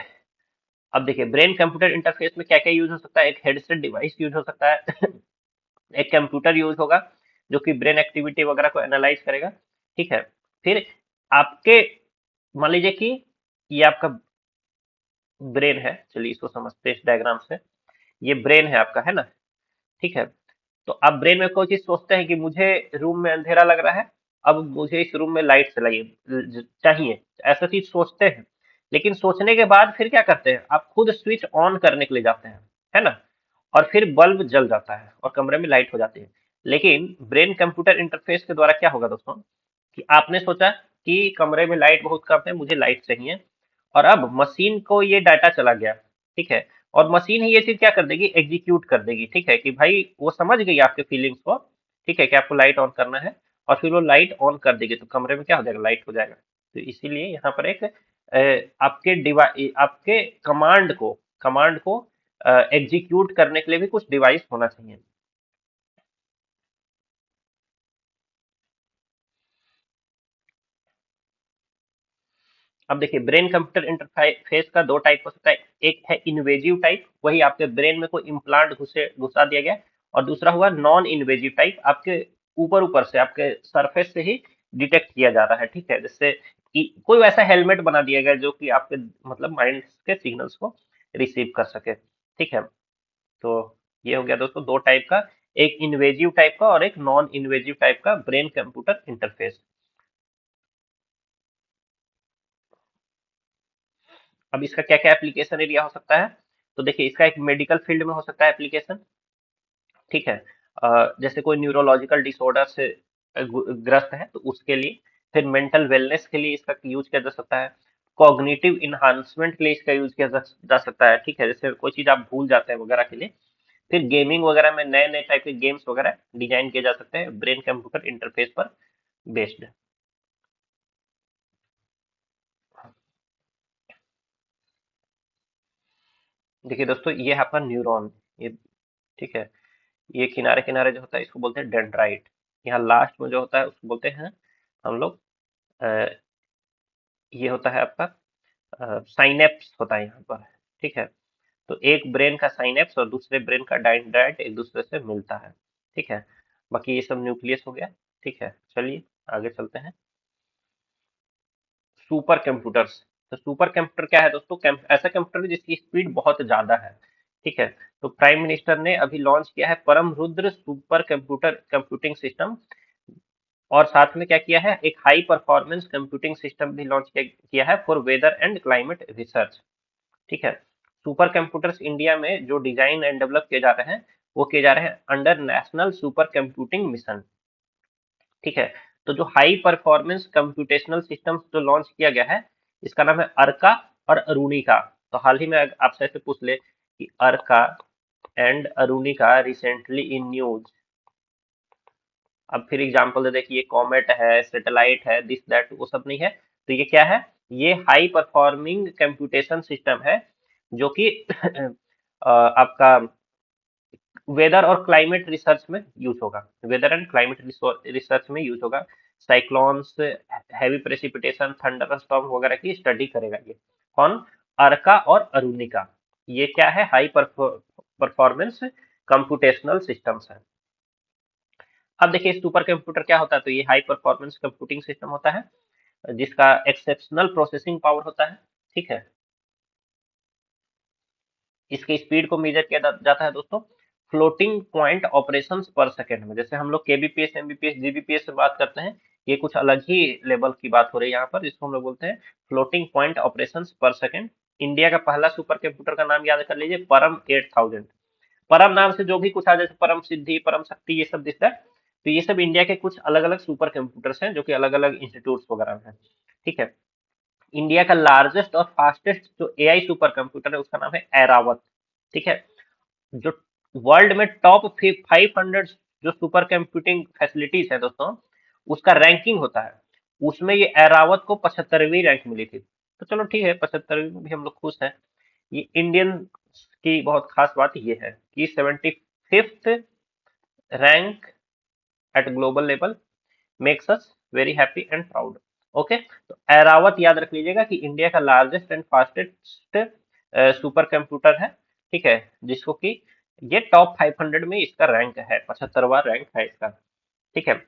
अब देखिए ब्रेन कंप्यूटर इंटरफेस में क्या क्या यूज हो सकता है, एक हेडसेट डिवाइस यूज हो सकता है एक कंप्यूटर यूज होगा जो कि ब्रेन एक्टिविटी वगैरह को एनालाइज करेगा। ठीक है। फिर आपके, मान लीजिए कि ये आपका ब्रेन है, चलिए इसको समझते हैं इस डायग्राम से। ये ब्रेन है आपका, है ना। ठीक है। तो आप ब्रेन में कोई चीज सोचते हैं कि मुझे रूम में अंधेरा लग रहा है, अब मुझे इस रूम में लाइट चाहिए, ऐसा चीज सोचते हैं। लेकिन सोचने के बाद फिर क्या करते हैं, आप खुद स्विच ऑन करने के लिए जाते हैं, है ना। और फिर बल्ब जल जाता है और कमरे में लाइट हो जाती है। लेकिन ब्रेन कंप्यूटर इंटरफेस के द्वारा क्या होगा दोस्तों, कि आपने सोचा कि कमरे में लाइट बहुत कम है, मुझे लाइट चाहिए। और अब मशीन को ये डाटा चला गया। ठीक है। और मशीन ही ये चीज क्या कर देगी, एग्जीक्यूट कर देगी। ठीक है, कि भाई वो समझ गई आपके फीलिंग्स को। ठीक है, कि आपको लाइट ऑन करना है। और फिर वो लाइट ऑन कर देगी, तो कमरे में क्या हो जाएगा, लाइट हो जाएगा। तो इसीलिए यहाँ पर एक आपके कमांड को एग्जीक्यूट करने के लिए भी कुछ डिवाइस होना चाहिए। अब देखिए ब्रेन कंप्यूटर इंटरफेस का दो टाइप हो सकता है। एक है इन्वेजिव टाइप, वही आपके ब्रेन में कोई इम्प्लांट घुसा दिया गया। और दूसरा हुआ नॉन इन्वेजिव टाइप, आपके ऊपर ऊपर से, आपके सरफेस से ही डिटेक्ट किया जा रहा है। ठीक है, जैसे कि कोई वैसा हेलमेट बना दिया गया जो कि आपके मतलब माइंड के सिग्नल्स को रिसीव कर सके। ठीक है। तो ये हो गया दोस्तों दो टाइप का, एक इन्वेजिव टाइप का और एक नॉन इन्वेजिव टाइप का ब्रेन कंप्यूटर इंटरफेस। अब इसका क्या क्या एप्लीकेशन एरिया हो सकता है, तो देखिए इसका एक मेडिकल फील्ड में हो सकता है एप्लीकेशन। ठीक है। जैसे कोई न्यूरोलॉजिकल डिसऑर्डर से ग्रस्त है तो उसके लिए। फिर मेंटल वेलनेस के लिए इसका यूज किया जा सकता है। कॉग्निटिव इन्हांसमेंट के लिए इसका यूज किया जा सकता है। ठीक है, जैसे कोई चीज आप भूल जाते हैं वगैरह के लिए। फिर गेमिंग वगैरह में नए नए टाइप के गेम्स वगैरह डिजाइन किए जा सकते हैं ब्रेन कंप्यूटर इंटरफेस पर बेस्ड। देखिए दोस्तों ये है आपका न्यूरॉन, ये। ठीक है। ये किनारे किनारे जो होता है इसको बोलते हैं डेंड्राइट। यहाँ लास्ट में जो होता है उसको बोलते हैं हम लोग, अ, ये होता है आपका साइनेप्स होता है यहाँ पर। ठीक है। तो एक ब्रेन का साइनेप्स और दूसरे ब्रेन का डेंड्राइट एक दूसरे से मिलता है। ठीक है। बाकी ये सब न्यूक्लियस हो गया। ठीक है, चलिए आगे चलते हैं। Super computers. तो सुपर कंप्यूटर क्या है दोस्तों, ऐसा कंप्यूटर जिसकी स्पीड बहुत ज्यादा है। ठीक है। तो प्राइम मिनिस्टर ने अभी लॉन्च किया है Param Rudra super computer computing system. और साथ में क्या किया है, एक हाई परफॉर्मेंस कंप्यूटिंग सिस्टम भी लॉन्च किया है for weather and climate research. ठीक है। सुपर कंप्यूटर्स इंडिया में जो डिजाइन एंड डेवलप किए जा रहे हैं, वो किए जा रहे हैं under national super computing mission. ठीक है। तो जो हाई परफॉर्मेंस कंप्यूटेशनल सिस्टम जो लॉन्च किया गया है, इसका नाम है अर्का और अरुणिका। तो हाल ही में आपसे ऐसे पूछ ले कि अर्का एंड अरुणिका रिसेंटली इन न्यूज। अब फिर एग्जांपल दे दे कि ये कॉमेट है, सैटेलाइट है, दिस दैट, वो सब नहीं है। तो ये क्या है, ये हाई परफॉर्मिंग कंप्यूटेशन सिस्टम है जो कि आपका वेदर और क्लाइमेट रिसर्च में यूज होगा। वेदर एंड क्लाइमेट रिसर्च में यूज होगा। Cyclones, heavy precipitation, thunder storm वगैरह की स्टडी करेगा ये। कौन, अर्का और अरुणिका। ये क्या है, हाई परफॉर्मेंस कंप्यूटेशनल सिस्टम्स है। अब देखिए सुपर कंप्यूटर क्या होता है, तो ये हाई परफॉर्मेंस कंप्यूटिंग सिस्टम होता है जिसका एक्सेप्शनल प्रोसेसिंग पावर होता है। ठीक है। इसकी स्पीड को मेजर किया जाता है दोस्तों फ्लोटिंग पॉइंट ऑपरेशंस पर सेकंड में। जैसे हम लोग केबीपीएस, एमबीपीएस, जीबीपीएस से बात करते हैं, ये कुछ अलग ही लेवल की बात हो रही है यहाँ पर, जिसको हम लोग बोलते हैं फ्लोटिंग पॉइंट ऑपरेशंस पर सेकंड। इंडिया का पहला सुपर कंप्यूटर का नाम याद कर लीजिए, परम 8000। परम नाम से जो भी कुछ आ, जैसे परम सिद्धि, परम शक्ति, ये सब दिखता है, तो ये सब इंडिया के कुछ अलग अलग सुपर कंप्यूटर्स हैं जो कि अलग अलग इंस्टीट्यूट वगैरह में है। ठीक है। इंडिया का लार्जेस्ट और फास्टेस्ट जो एआई सुपर कंप्यूटर है उसका नाम है एरावत। ठीक है। जो वर्ल्ड में टॉप 500 जो सुपर कंप्यूटिंग फैसिलिटीज है दोस्तों, उसका रैंकिंग होता है, उसमें ये एरावत को 75वीं रैंक मिली थी। तो चलो ठीक है, 75वीं में भी हम लोग खुश हैं। ये इंडियन की बहुत खास बात ये है कि 75th rank eight global level makes us very happy and proud. Okay, तो एरावत याद रख लीजिएगा कि इंडिया का largest and fastest super computer है। ठीक है, जिसको कि ये टॉप 500 में इसका रैंक है, 75वां रैंक है इसका। ठीक है।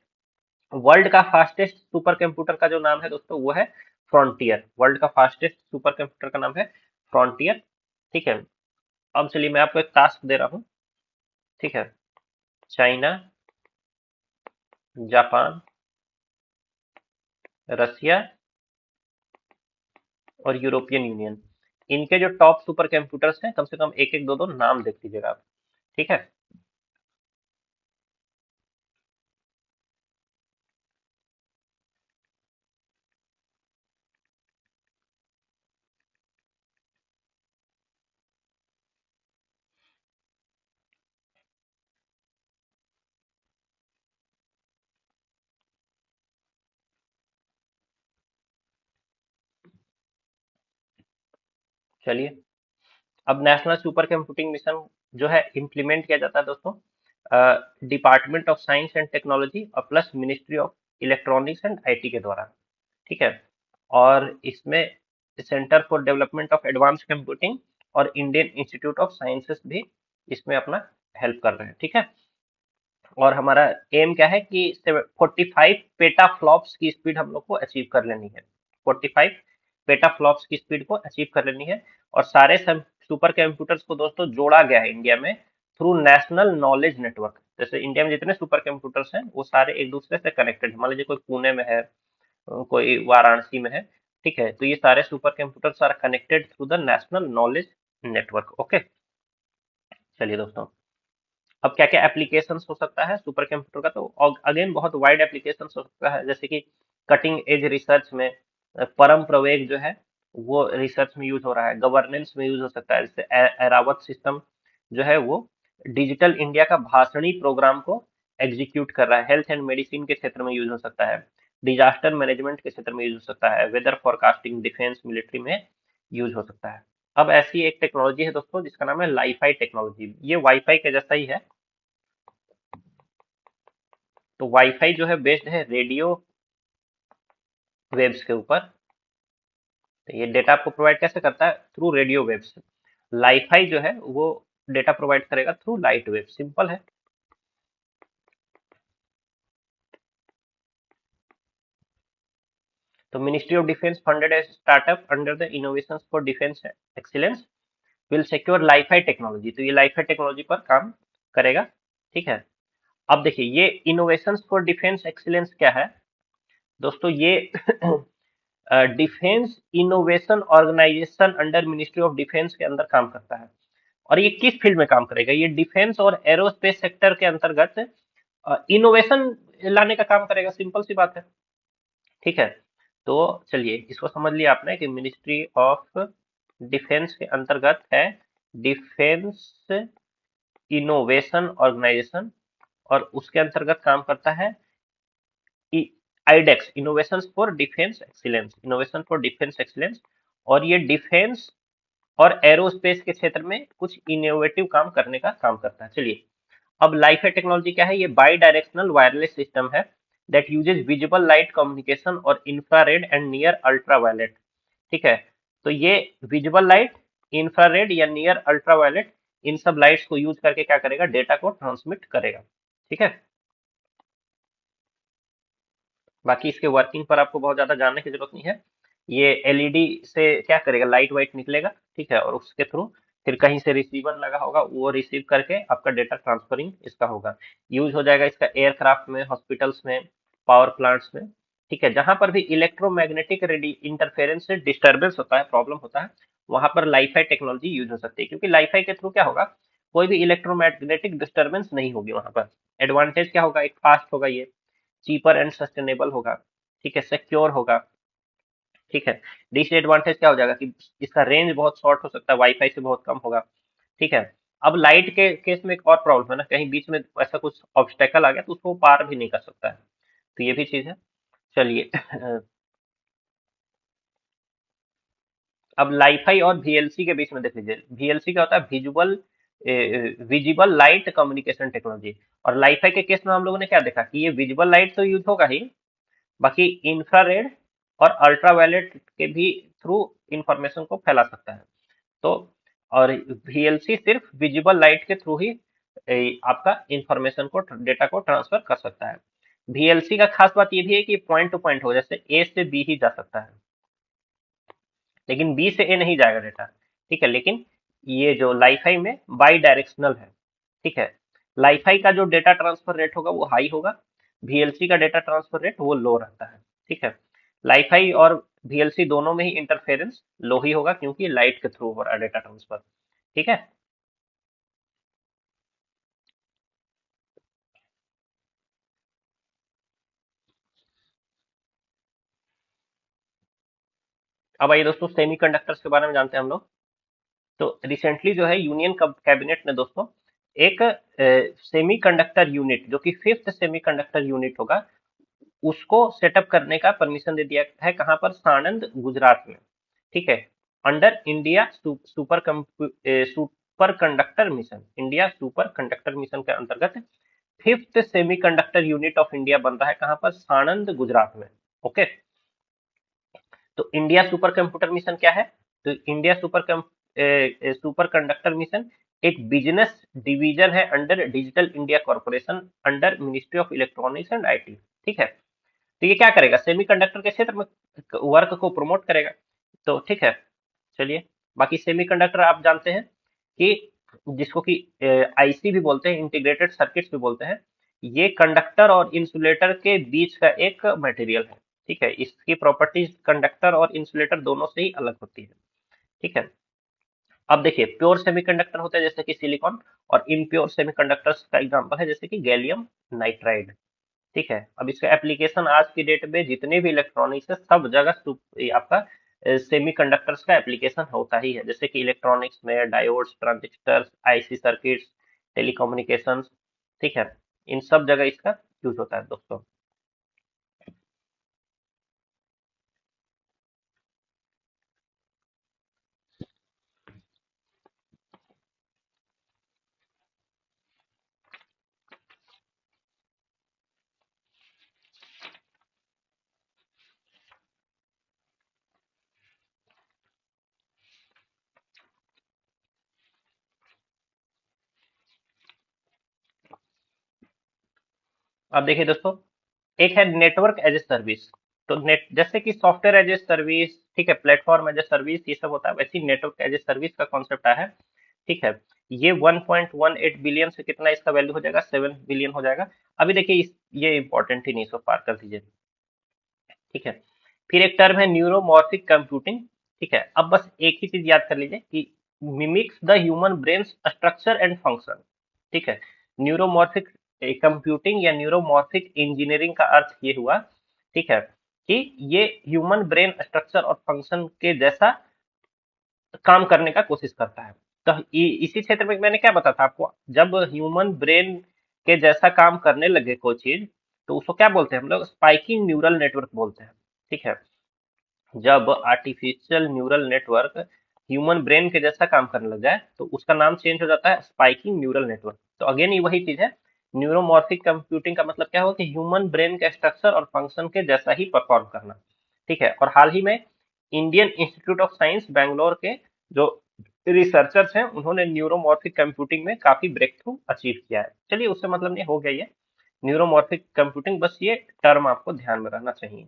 वर्ल्ड का फास्टेस्ट सुपर कंप्यूटर का जो नाम है दोस्तों वो है फ्रंटियर। वर्ल्ड का फास्टेस्ट सुपर कंप्यूटर का नाम है फ्रंटियर। ठीक है। अब चलिए मैं आपको एक टास्क दे रहा हूँ। ठीक है। चाइना, जापान, रसिया और यूरोपियन यूनियन, इनके जो टॉप सुपर कंप्यूटर्स हैं, कम से कम एक एक दो दो नाम देख लीजिएगा आप। ठीक है। चलिए, अब नेशनल सुपर कंप्यूटिंग मिशन जो है इम्प्लीमेंट किया जाता है दोस्तों department of science and technology और plus ministry of electronics and IT के द्वारा। ठीक है। और इसमें centre for development of advance computing और इंडियन इंस्टीट्यूट ऑफ साइंसेस भी इसमें अपना हेल्प कर रहे हैं। ठीक है। और हमारा एम क्या है कि 45 पेटा फ्लॉप्स की स्पीड हम लोग को अचीव कर लेनी है। 45 पेटा फ्लॉप्स की स्पीड को अचीव कर लेनी है। और सारे सुपर कंप्यूटर्स को दोस्तों जोड़ा गया है इंडिया में थ्रू नेशनल नॉलेज नेटवर्क। जैसे इंडिया में जितने सुपर कंप्यूटर्स हैं वो सारे एक दूसरे से कनेक्टेड है। मान लीजिए कोई पुणे में है, कोई वाराणसी में है। ठीक है, तो ये सारे super computers are connected through the national knowledge network. Okay, चलिए दोस्तों, अब क्या क्या एप्लीकेशंस हो सकता है सुपर कंप्यूटर का, तो अगेन बहुत वाइड एप्लीकेशंस हो सकता है। जैसे कि कटिंग एज रिसर्च में परम प्रवेग जो है वो रिसर्च में यूज हो रहा है। गवर्नेंस में यूज हो सकता है, जैसे एरावत सिस्टम जो है वो डिजिटल इंडिया का भाषणी प्रोग्राम को एग्जीक्यूट कर रहा है। हेल्थ एंड मेडिसिन के क्षेत्र में यूज हो सकता है। डिजास्टर मैनेजमेंट के क्षेत्र में यूज हो सकता है। वेदर फोरकास्टिंग, डिफेंस, मिलिट्री में यूज हो सकता है। अब ऐसी एक टेक्नोलॉजी है दोस्तों जिसका नाम है लाईफाई टेक्नोलॉजी। ये वाईफाई के जैसा ही है। तो वाईफाई जो है बेस्ड है रेडियो वेव्स के ऊपर। तो ये डेटा आपको प्रोवाइड कैसे करता है? Through radio waves. लाईफाई जो है वो डेटा प्रोवाइड करेगा थ्रू लाइट वेव। सिंपल है। तो ministry of defence funded a startup under the innovations for defence excellence will secure Li-Fi technology. तो ये लाईफाई टेक्नोलॉजी पर काम करेगा। ठीक है। अब देखिए, ये इनोवेशंस फॉर डिफेंस एक्सीलेंस क्या है दोस्तों? ये defence innovation organisation under ministry of defence के अंदर काम करता है। और ये किस फील्ड में काम करेगा? ये डिफेंस और एरोस्पेस सेक्टर के अंतर्गत इनोवेशन लाने का काम करेगा। सिंपल सी बात है। ठीक है। तो चलिए, इसको समझ लिया आपने कि मिनिस्ट्री ऑफ डिफेंस के अंतर्गत है डिफेंस इनोवेशन ऑर्गेनाइजेशन, और उसके अंतर्गत काम करता है iDEX, innovation for defence excellence, innovation for defence excellence. और ये डिफेंस और एरोस्पेस के क्षेत्र में कुछ इनोवेटिव काम करने का काम करता है। चलिए, अब लाइफाई टेक्नोलॉजी क्या है? ये बाई डायरेक्शनल वायरलेस सिस्टम है that uses visible light communication और इंफ्रारेड एंड नियर अल्ट्रावायलेट। ठीक है। तो ये विजिबल लाइट, इंफ्रारेड या नियर अल्ट्रावायलेट, इन सब लाइट्स को यूज करके क्या करेगा? डेटा को ट्रांसमिट करेगा। ठीक है। बाकी इसके वर्किंग पर आपको बहुत ज्यादा जानने की जरूरत नहीं है। ये एलईडी से क्या करेगा? लाइट वाइट निकलेगा। ठीक है। और उसके थ्रू फिर कहीं से रिसीवर लगा होगा, वो रिसीव करके आपका डेटा ट्रांसफरिंग इसका होगा। यूज हो जाएगा इसका एयरक्राफ्ट में, हॉस्पिटल्स में, पावर प्लांट्स में। ठीक है, जहां पर भी इलेक्ट्रोमैग्नेटिक इंटरफेरेंस से डिस्टर्बेंस होता है, प्रॉब्लम होता है, वहां पर लाईफाई टेक्नोलॉजी यूज हो सकती है, क्योंकि लाईफाई के थ्रू क्या होगा, कोई भी इलेक्ट्रोमैग्नेटिक डिस्टर्बेंस नहीं होगी वहां पर। एडवांटेज क्या होगा, एक फास्ट होगा ये, चीपर एंड सस्टेनेबल होगा, ठीक है, सिक्योर होगा। ठीक है, डिसएडवांटेज क्या हो जाएगा कि इसका रेंज बहुत शॉर्ट हो सकता है, वाईफाई से बहुत कम होगा। ठीक है, अब लाइट के केस में एक और प्रॉब्लम है ना, कहीं बीच में ऐसा कुछ ऑब्स्टेकल आ गया तो उसको पार भी नहीं कर सकता है, तो ये भी चीज है। चलिए अब लाईफाई और वीएलसी के बीच में देख लीजिए, वीएलसी क्या होता है, विजिबल लाइट कम्युनिकेशन टेक्नोलॉजी। और लाईफाई के केस में हम लोगों ने क्या देखा कि ये विजिबल लाइट तो यूज होगा ही, बाकी इंफ्रारेड और अल्ट्रावायलेट के भी थ्रू इंफॉर्मेशन को फैला सकता है। तो और वीएलसी सिर्फ विजिबल लाइट के थ्रू ही आपका इंफॉर्मेशन को, डेटा को ट्रांसफर कर सकता है। वीएलसी का खास बात ये भी है कि पॉइंट टू पॉइंट हो, जैसे ए से बी ही जा सकता है, लेकिन बी से ए नहीं जाएगा डेटा। ठीक है, लेकिन ये जो लाईफाई में बाई डायरेक्शनल है। ठीक है, लाईफाई का जो डेटा ट्रांसफर रेट होगा वो हाई होगा, वीएलसी का डेटा ट्रांसफर रेट वो लो रहता है। ठीक है, लाईफाई और वीएलसी दोनों में ही इंटरफेरेंस लो ही होगा, क्योंकि लाइट के थ्रू हो रहा है डेटा ट्रांसफर। ठीक है, अब आइए दोस्तों सेमीकंडक्टर्स के बारे में जानते हैं हम लोग। तो रिसेंटली जो है यूनियन कैबिनेट ने दोस्तों एक सेमीकंडक्टर यूनिट, जो कि फिफ्थ सेमीकंडक्टर यूनिट होगा, उसको सेटअप करने का परमिशन दे दिया है। कहाँ पर, साणंद गुजरात में। ठीक है, under India super conductor mission, India super conductor mission के अंतर्गत fifth semiconductor unit of India बन रहा है। कहाँ पर, साणंद गुजरात में। ओके, तो इंडिया सुपर कंप्यूटर मिशन क्या है, तो इंडिया सुपर कंडक्टर मिशन एक बिजनेस डिवीजन है under digital India corporation, under ministry of electronics and IT. ठीक है, तो ये क्या करेगा, सेमीकंडक्टर के क्षेत्र में वर्क को प्रमोट करेगा। तो ठीक है, चलिए, बाकी सेमीकंडक्टर आप जानते हैं कि जिसको कि आईसी भी बोलते हैं, इंटीग्रेटेड सर्किट्स भी बोलते हैं, ये कंडक्टर और इंसुलेटर के बीच का एक मटेरियल है। ठीक है, इसकी प्रॉपर्टीज कंडक्टर और इंसुलेटर दोनों से ही अलग होती है। ठीक है, अब देखिए, प्योर सेमीकंडक्टर होता है जैसे कि सिलिकॉन, और इम्प्योर सेमीकंडक्टर्स का एग्जांपल है जैसे कि गैलियम नाइट्राइड। ठीक है, अब इसका एप्लीकेशन आज की डेट में जितने भी इलेक्ट्रॉनिक्स है सब जगह ये आपका सेमीकंडक्टर्स का एप्लीकेशन होता ही है, जैसे कि इलेक्ट्रॉनिक्स में diodes, transistors, IC circuits, telecommunications. ठीक है, इन सब जगह इसका यूज होता है दोस्तों। अब देखिए दोस्तों, एक है नेटवर्क एज ए सर्विस। तो नेट जैसे कि सॉफ्टवेयर एज ए सर्विस, ठीक है, प्लेटफॉर्म एज ए सर्विस, ये सब होता है, वैसे ही नेटवर्क एज ए सर्विस का कॉन्सेप्ट आया है। ठीक है, ये 1.18 बिलियन से कितना इसका वैल्यू हो जाएगा, 7 बिलियन हो जाएगा। अभी देखिए ये इंपॉर्टेंट ही नहीं, इसको पार कर दीजिए। ठीक है, फिर एक टर्म है न्यूरोमॉर्फिक कंप्यूटिंग। ठीक है, अब बस एक ही चीज याद कर लीजिए कि mimics the human brain structure and function. ठीक है, न्यूरोमॉर्फिक कंप्यूटिंग या न्यूरोमॉर्फिक इंजीनियरिंग का अर्थ ये हुआ, ठीक है, कि ये ह्यूमन ब्रेन स्ट्रक्चर और फंक्शन के जैसा काम करने का कोशिश करता है। तो इसी क्षेत्र में मैंने क्या बताया था आपको, जब ह्यूमन ब्रेन के जैसा काम करने लगे कोई चीज, तो उसको क्या बोलते हैं हम लोग, स्पाइकिंग न्यूरल नेटवर्क बोलते हैं। ठीक है, जब artificial neural network human brain के जैसा काम करने लग जाए तो उसका नाम चेंज हो जाता है स्पाइकिंग न्यूरल नेटवर्क। तो अगेन ये वही चीज है, न्यूरोमॉर्फिक कंप्यूटिंग का मतलब क्या होगा कि ह्यूमन ब्रेन के स्ट्रक्चर और फंक्शन के जैसा ही परफॉर्म करना। ठीक है, और हाल ही में Indian institute of science Bangalore के जो रिसर्चर्स हैं उन्होंने न्यूरोमॉर्फिक कंप्यूटिंग में काफी ब्रेक थ्रू अचीव किया है। चलिए, उससे मतलब नहीं, हो गया ये न्यूरोमॉर्फिक कंप्यूटिंग, बस ये टर्म आपको ध्यान में रहना चाहिए।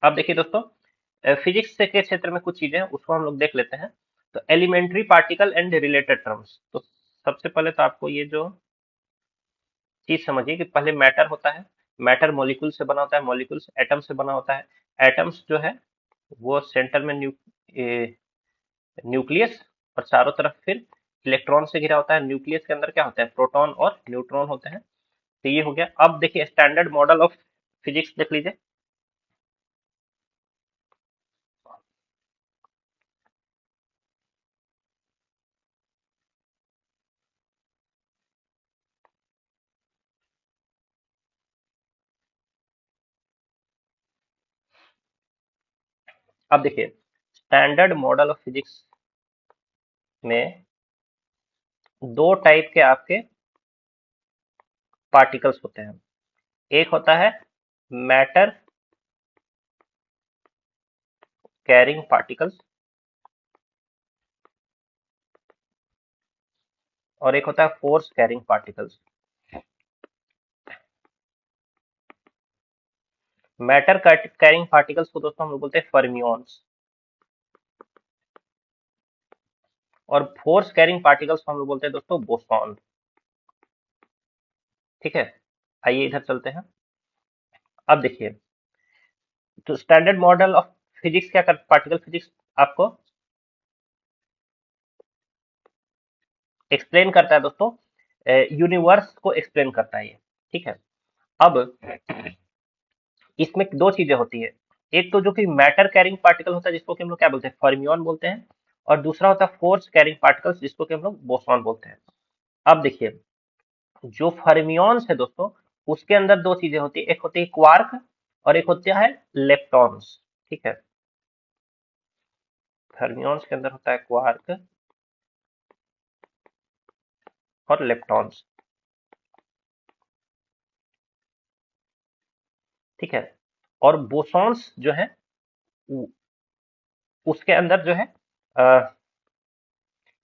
अब देखिए दोस्तों, फिजिक्स के क्षेत्र में कुछ चीजें हैं उसको हम लोग देख लेते हैं। तो elementary particle and related terms, तो सबसे पहले तो आपको ये जो चीज समझिए कि पहले मैटर होता है, मैटर मॉलिक्यूल से बना होता है, मॉलिक्यूल्स एटम से बना होता है। एटम्स जो है वो सेंटर में न्यूक्लियस, और चारों तरफ फिर इलेक्ट्रॉन से घिरा होता है। न्यूक्लियस के अंदर क्या होता है, प्रोटॉन और न्यूट्रॉन होते हैं। तो ये हो गया। अब देखिए स्टैंडर्ड मॉडल ऑफ फिजिक्स देख लीजिए। अब देखिए स्टैंडर्ड मॉडल ऑफ फिजिक्स में दो टाइप के आपके पार्टिकल्स होते हैं। एक होता है मैटर कैरिंग पार्टिकल्स, और एक होता है force carrying particles. Matter carrying particles को दोस्तों हम लोग बोलते हैं फर्मियॉन्स, और फोर्स कैरिंग पार्टिकल्स को हम लोग बोलते हैं दोस्तों बोसॉन। ठीक है, आइए इधर चलते हैं। अब देखिए तो स्टैंडर्ड मॉडल ऑफ फिजिक्स क्या कर, पार्टिकल फिजिक्स आपको एक्सप्लेन करता है दोस्तों, यूनिवर्स को एक्सप्लेन करता है ये। ठीक है, अब इसमें दो चीजें होती है। एक तो जो कि मैटर कैरिंग पार्टिकल होता है जिसको कि हम लोग क्या बोलते हैं, फर्मियन बोलते हैं, और दूसरा होता है फोर्स कैरिंग पार्टिकल्स जिसको कि हम लोग बोसॉन बोलते हैं। अब देखिए जो फर्मियंस है दोस्तों, उसके अंदर दो चीजें होती है, एक होती है क्वार्क और एक होता है लेप्टॉन्स। ठीक है, फर्मियंस के अंदर होता है क्वार्क और लेप्टॉन्स। ठीक है, और बोसॉन्स जो है उसके अंदर जो है अ,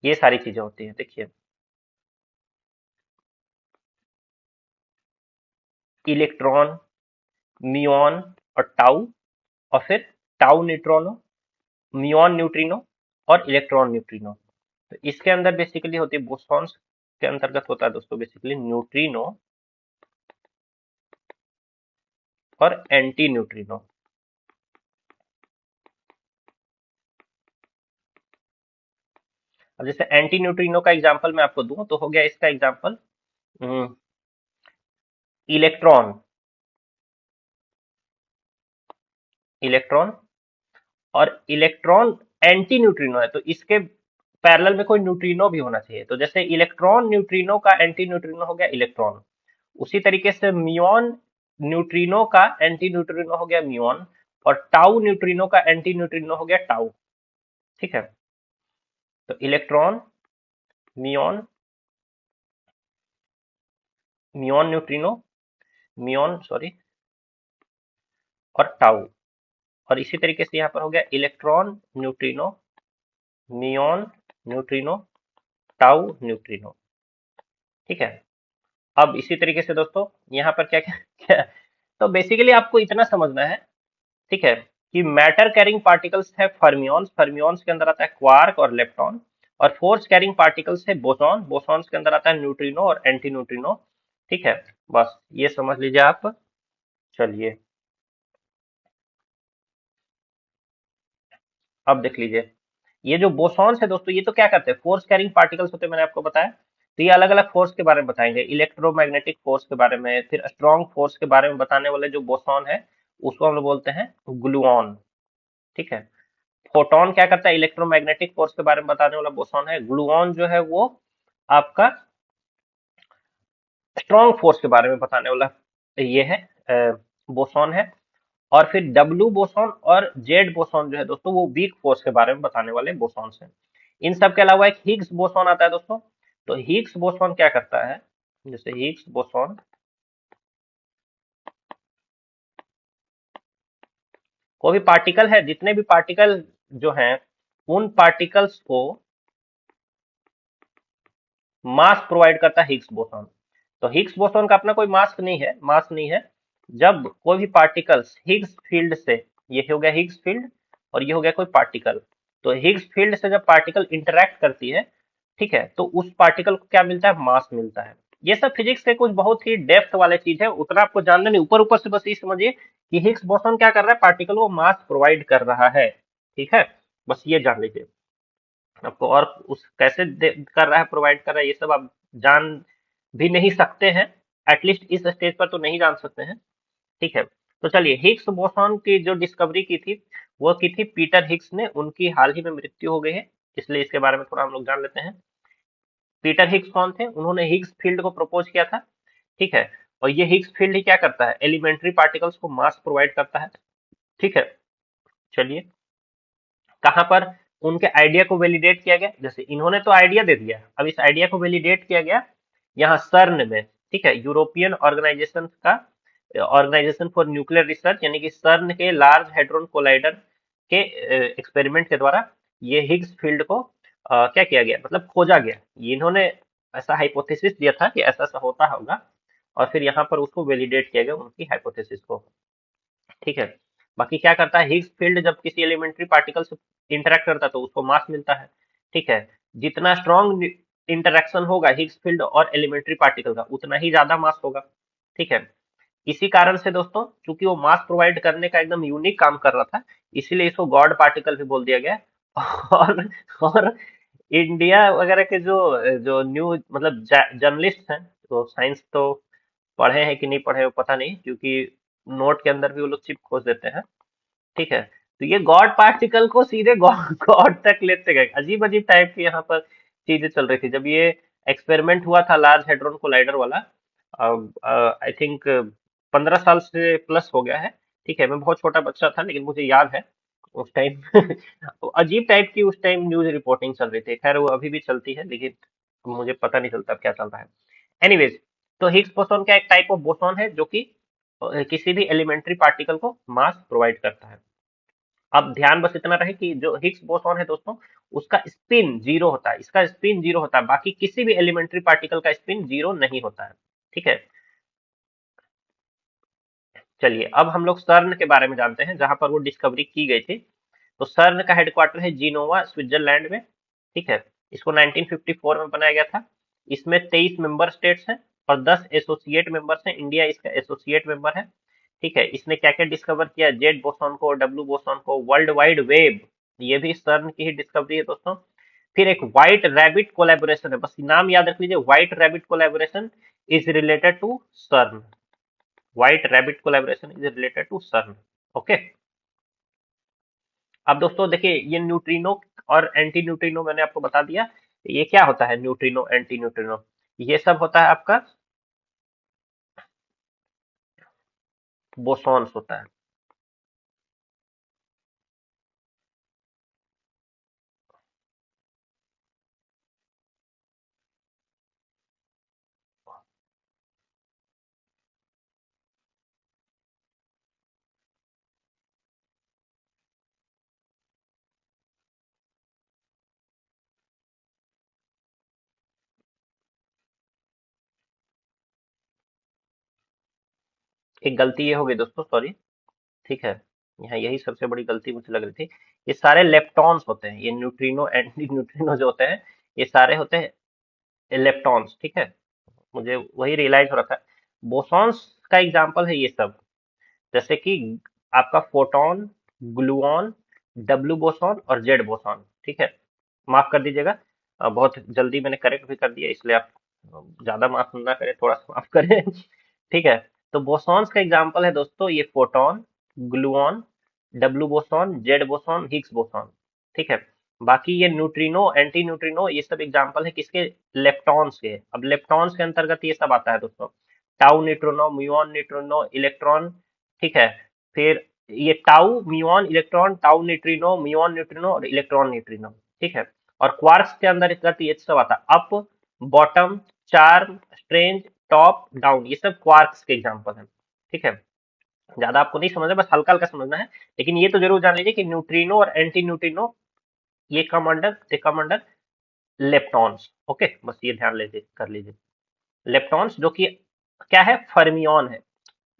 ये सारी चीजें होती है। देखिए इलेक्ट्रॉन, मियॉन और टाउ, और फिर टाउ न्यूट्रॉनो, मियॉन न्यूट्रिनो और इलेक्ट्रॉन न्यूट्रिनो। तो इसके अंदर बेसिकली होती है बोसॉन्स के अंतर्गत होता है दोस्तों बेसिकली न्यूट्रिनो और एंटी न्यूट्रिनो। अब जैसे एंटी न्यूट्रिनो का एग्जांपल मैं आपको दूं तो हो गया इसका एग्जांपल इलेक्ट्रॉन, इलेक्ट्रॉन, और इलेक्ट्रॉन एंटी न्यूट्रिनो है तो इसके पैरेलल में कोई न्यूट्रिनो भी होना चाहिए। तो जैसे इलेक्ट्रॉन न्यूट्रिनो का एंटी न्यूट्रिनो हो गया इलेक्ट्रॉन, उसी तरीके से म्यूऑन न्यूट्रिनो का एंटी न्यूट्रिनो हो गया म्यूऑन, और टाउ न्यूट्रिनो का एंटी न्यूट्रिनो हो गया टाउ। ठीक है, तो electron, muon, muon neutrino, muon sorry, और टाउ। और इसी तरीके से यहाँ पर हो गया electron neutrino, muon neutrino, tau neutrino. ठीक है, अब इसी तरीके से दोस्तों यहाँ पर क्या क्या, तो बेसिकली आपको इतना समझना है, ठीक है, कि मैटर कैरिंग पार्टिकल्स है फर्मियॉन्स, फर्मियॉन्स के अंदर आता है क्वार्क और लेप्टॉन, और फोर्स कैरिंग पार्टिकल्स है बोसॉन, बोसॉन्स के अंदर आता है न्यूट्रिनो और एंटी न्यूट्रिनो। ठीक है, बस ये समझ लीजिए आप। चलिए अब देख लीजिए, ये जो बोसॉन्स है दोस्तों ये तो क्या करते हैं, फोर्स कैरिंग पार्टिकल्स होते हैं, मैंने आपको बताया। तो ये अलग अलग फोर्स के बारे में बताएंगे, इलेक्ट्रोमैग्नेटिक फोर्स के बारे में, फिर स्ट्रॉन्ग फोर्स के बारे में बताने वाले जो बोसॉन है उसको हम लोग बोलते हैं ग्लूऑन। ठीक है, फोटोन क्या करता है, इलेक्ट्रोमैग्नेटिक फोर्स के बारे में बताने वाला बोसॉन है। ग्लूऑन जो है वो आपका स्ट्रॉन्ग फोर्स के बारे में बताने वाला ये है बोसॉन है। और फिर डब्ल्यू बोसॉन और जेड बोसॉन जो है दोस्तों वो वीक फोर्स के बारे में बताने वाले बोसॉन्स हैं। इन सब के अलावा एक हिग्स बोसॉन आता है दोस्तों। तो हिग्स बोसॉन क्या करता है, जैसे हिग्स बोसॉन, कोई भी पार्टिकल है, जितने भी पार्टिकल जो हैं उन पार्टिकल्स को मास प्रोवाइड करता है हिग्स बोसॉन। तो हिग्स बोसॉन का अपना कोई मास नहीं है, मास नहीं है। जब कोई भी पार्टिकल्स हिग्स फील्ड से, ये हो गया हिग्स फील्ड, और ये हो गया कोई पार्टिकल। तो हिग्स फील्ड से जब पार्टिकल इंटरेक्ट करती है, ठीक है, तो उस पार्टिकल को क्या मिलता है, मास मिलता है। ये सब फिजिक्स के कुछ बहुत ही डेप्थ वाले चीज है, उतना आपको जानना नहीं, ऊपर ऊपर से बस ये समझिए कि हिग्स बोसॉन क्या कर रहा है, पार्टिकल को मास प्रोवाइड कर रहा है, ठीक है, बस ये जान लीजिए। आपको और उस कैसे कर रहा है, प्रोवाइड कर रहा है, ये सब आप जान भी नहीं सकते हैं, एटलीस्ट इस स्टेज पर तो नहीं जान सकते हैं, ठीक है। तो चलिए, हिग्स बोसॉन की जो डिस्कवरी की थी वो की थी पीटर हिग्स ने, उनकी हाल ही में मृत्यु हो गई है, इसलिए इसके बारे में थोड़ा हम लोग जान लेते हैं। पीटर हिग्स कौन थे, उन्होंने हिग्स फील्ड को प्रपोज किया था, ठीक है। और ये हिग्स फील्ड ही क्या करता है, एलिमेंट्री पार्टिकल्स को मास प्रोवाइड करता है, ठीक है। चलिए, कहां पर उनके आइडिया को वैलिडेट किया गया, जैसे इन्होंने तो आइडिया दे दिया, अब इस आइडिया को वैलिडेट किया गया यहाँ सर्न में, ठीक है, यूरोपियन ऑर्गेनाइजेशन का, ऑर्गेनाइजेशन फॉर न्यूक्लियर रिसर्च, यानी कि सर्न के लार्ज हेड्रोन कोलाइडर के एक्सपेरिमेंट के द्वारा ये हिग्स फील्ड को क्या किया गया, मतलब खोजा गया। ये इन्होंने ऐसा हाइपोथेसिस दिया था कि ऐसा ऐसा होता होगा, और फिर यहाँ पर उसको वैलिडेट किया गया उनकी हाइपोथेसिस को, ठीक है। बाकी क्या करता है, हिग्स फील्ड जब किसी एलिमेंट्री पार्टिकल से इंटरेक्ट करता है तो उसको मास मिलता है, ठीक है। जितना स्ट्रॉन्ग इंटरेक्शन होगा हिग्स फील्ड और एलिमेंट्री पार्टिकल का, उतना ही ज्यादा मास होगा, ठीक है। इसी कारण से दोस्तों, चूंकि वो मास प्रोवाइड करने का एकदम यूनिक काम कर रहा था, इसीलिए इसको गॉड पार्टिकल भी बोल दिया गया। और और इंडिया वगैरह के जो जो न्यू मतलब जर्नलिस्ट हैं, तो साइंस तो पढ़े हैं कि नहीं पढ़े वो पता नहीं, क्योंकि नोट के अंदर भी वो लोग चिप खोज देते हैं, ठीक है। तो ये गॉड पार्टिकल को सीधे गॉड गॉड तक लेते गए, अजीब अजीब टाइप की यहाँ पर चीजें चल रही थी जब ये एक्सपेरिमेंट हुआ था लार्ज हेड्रोन कोलाइडर वाला। आई थिंक 15 साल से प्लस हो गया है, ठीक है। मैं बहुत छोटा बच्चा था, लेकिन मुझे याद है उस टाइम अजीब टाइप की उस टाइम न्यूज रिपोर्टिंग चल रही थी, खैर वो अभी भी चलती है, लेकिन मुझे पता नहीं चलता अब क्या चल रहा है। एनीवेज, तो हिग्स बोसॉन का एक टाइप ऑफ बोसॉन है जो कि किसी भी एलिमेंट्री पार्टिकल को मास प्रोवाइड करता है। अब ध्यान बस इतना रहे कि जो हिग्स बोसॉन है दोस्तों, उसका स्पिन जीरो होता है, इसका स्पिन जीरो होता है, बाकी किसी भी एलिमेंट्री पार्टिकल का स्पिन जीरो नहीं होता है, ठीक है। चलिए, अब हम लोग सर्न के बारे में जानते हैं, जहां पर वो डिस्कवरी की गई थी। तो सर्न का हेडक्वार्टर है जिनोवा, स्विट्जरलैंड में, ठीक है। इसको 1954 में बनाया गया था। इसमें 23 मेंबर स्टेट्स हैं और 10 एसोसिएट मेंबर्स हैं, इंडिया इसका एसोसिएट मेंबर है, ठीक है। इसने क्या क्या डिस्कवर किया, जेड बोसॉन को, डब्ल्यू बोसॉन को, वर्ल्ड वाइड वेब, ये भी सर्न की ही डिस्कवरी है दोस्तों। फिर एक व्हाइट रैबिट कोलैबोरेशन है, बस नाम याद रख लीजिए, white rabbit collaboration is related to CERN, white rabbit collaboration is related to CERN, okay. अब दोस्तों देखिए, ये न्यूट्रिनो और एंटी न्यूट्रिनो मैंने आपको बता दिया, ये क्या होता है न्यूट्रिनो एंटी न्यूट्रिनो, ये सब होता है आपका बोसॉन्स होता है। एक गलती ये हो गई दोस्तों, सॉरी, ठीक है, यहाँ यही सबसे बड़ी गलती मुझे लग रही थी। ये सारे लेप्टॉन्स होते हैं, ये न्यूट्रिनो एंटी न्यूट्रिनो जो होते हैं, ये सारे होते हैं लेप्टॉन्स, ठीक है। मुझे वही रियलाइज हो रहा था, बोसॉन्स का एग्जाम्पल है ये सब, जैसे कि आपका फोटोन, ग्लूऑन, डब्ल्यू बोसॉन और जेड बोसॉन, ठीक है। माफ कर दीजिएगा, बहुत जल्दी मैंने करेक्ट भी कर दिया, इसलिए आप ज्यादा माफ ना करें, थोड़ा सा माफ करें ठीक है। तो बोसॉन्स का एग्जांपल है दोस्तों ये photon, gluon, W boson, Z boson, Higgs boson, ठीक है। बाकी ये न्यूट्रिनो एंटी न्यूट्रिनो ये सब एग्जांपल है किसके, लेप्टॉन्स के। अब लेप्टॉन्स के अंतर्गत ये सब आता है दोस्तों, tau neutrino, muon neutrino, electron, ठीक है। फिर ये tau, muon, electron, tau neutrino, muon neutrino और इलेक्ट्रॉन न्यूट्रिनो, ठीक है। और क्वार्क्स के अंदर इसका ये सब आता है, up, bottom, charm, strange, top, down, ये सब क्वार्क्स के एग्जांपल हैं, ठीक है। ज्यादा आपको नहीं समझना, बस हल्का हल्का समझना है, लेकिन ये तो जरूर जान लीजिए कि न्यूट्रिनो और एंटी न्यूट्रिनो ये कम अंडर लेप्टॉन्स, ओके, बस ये ध्यान लीजिए, कर लीजिए। लेप्टॉन्स जो कि क्या है, फर्मियन है।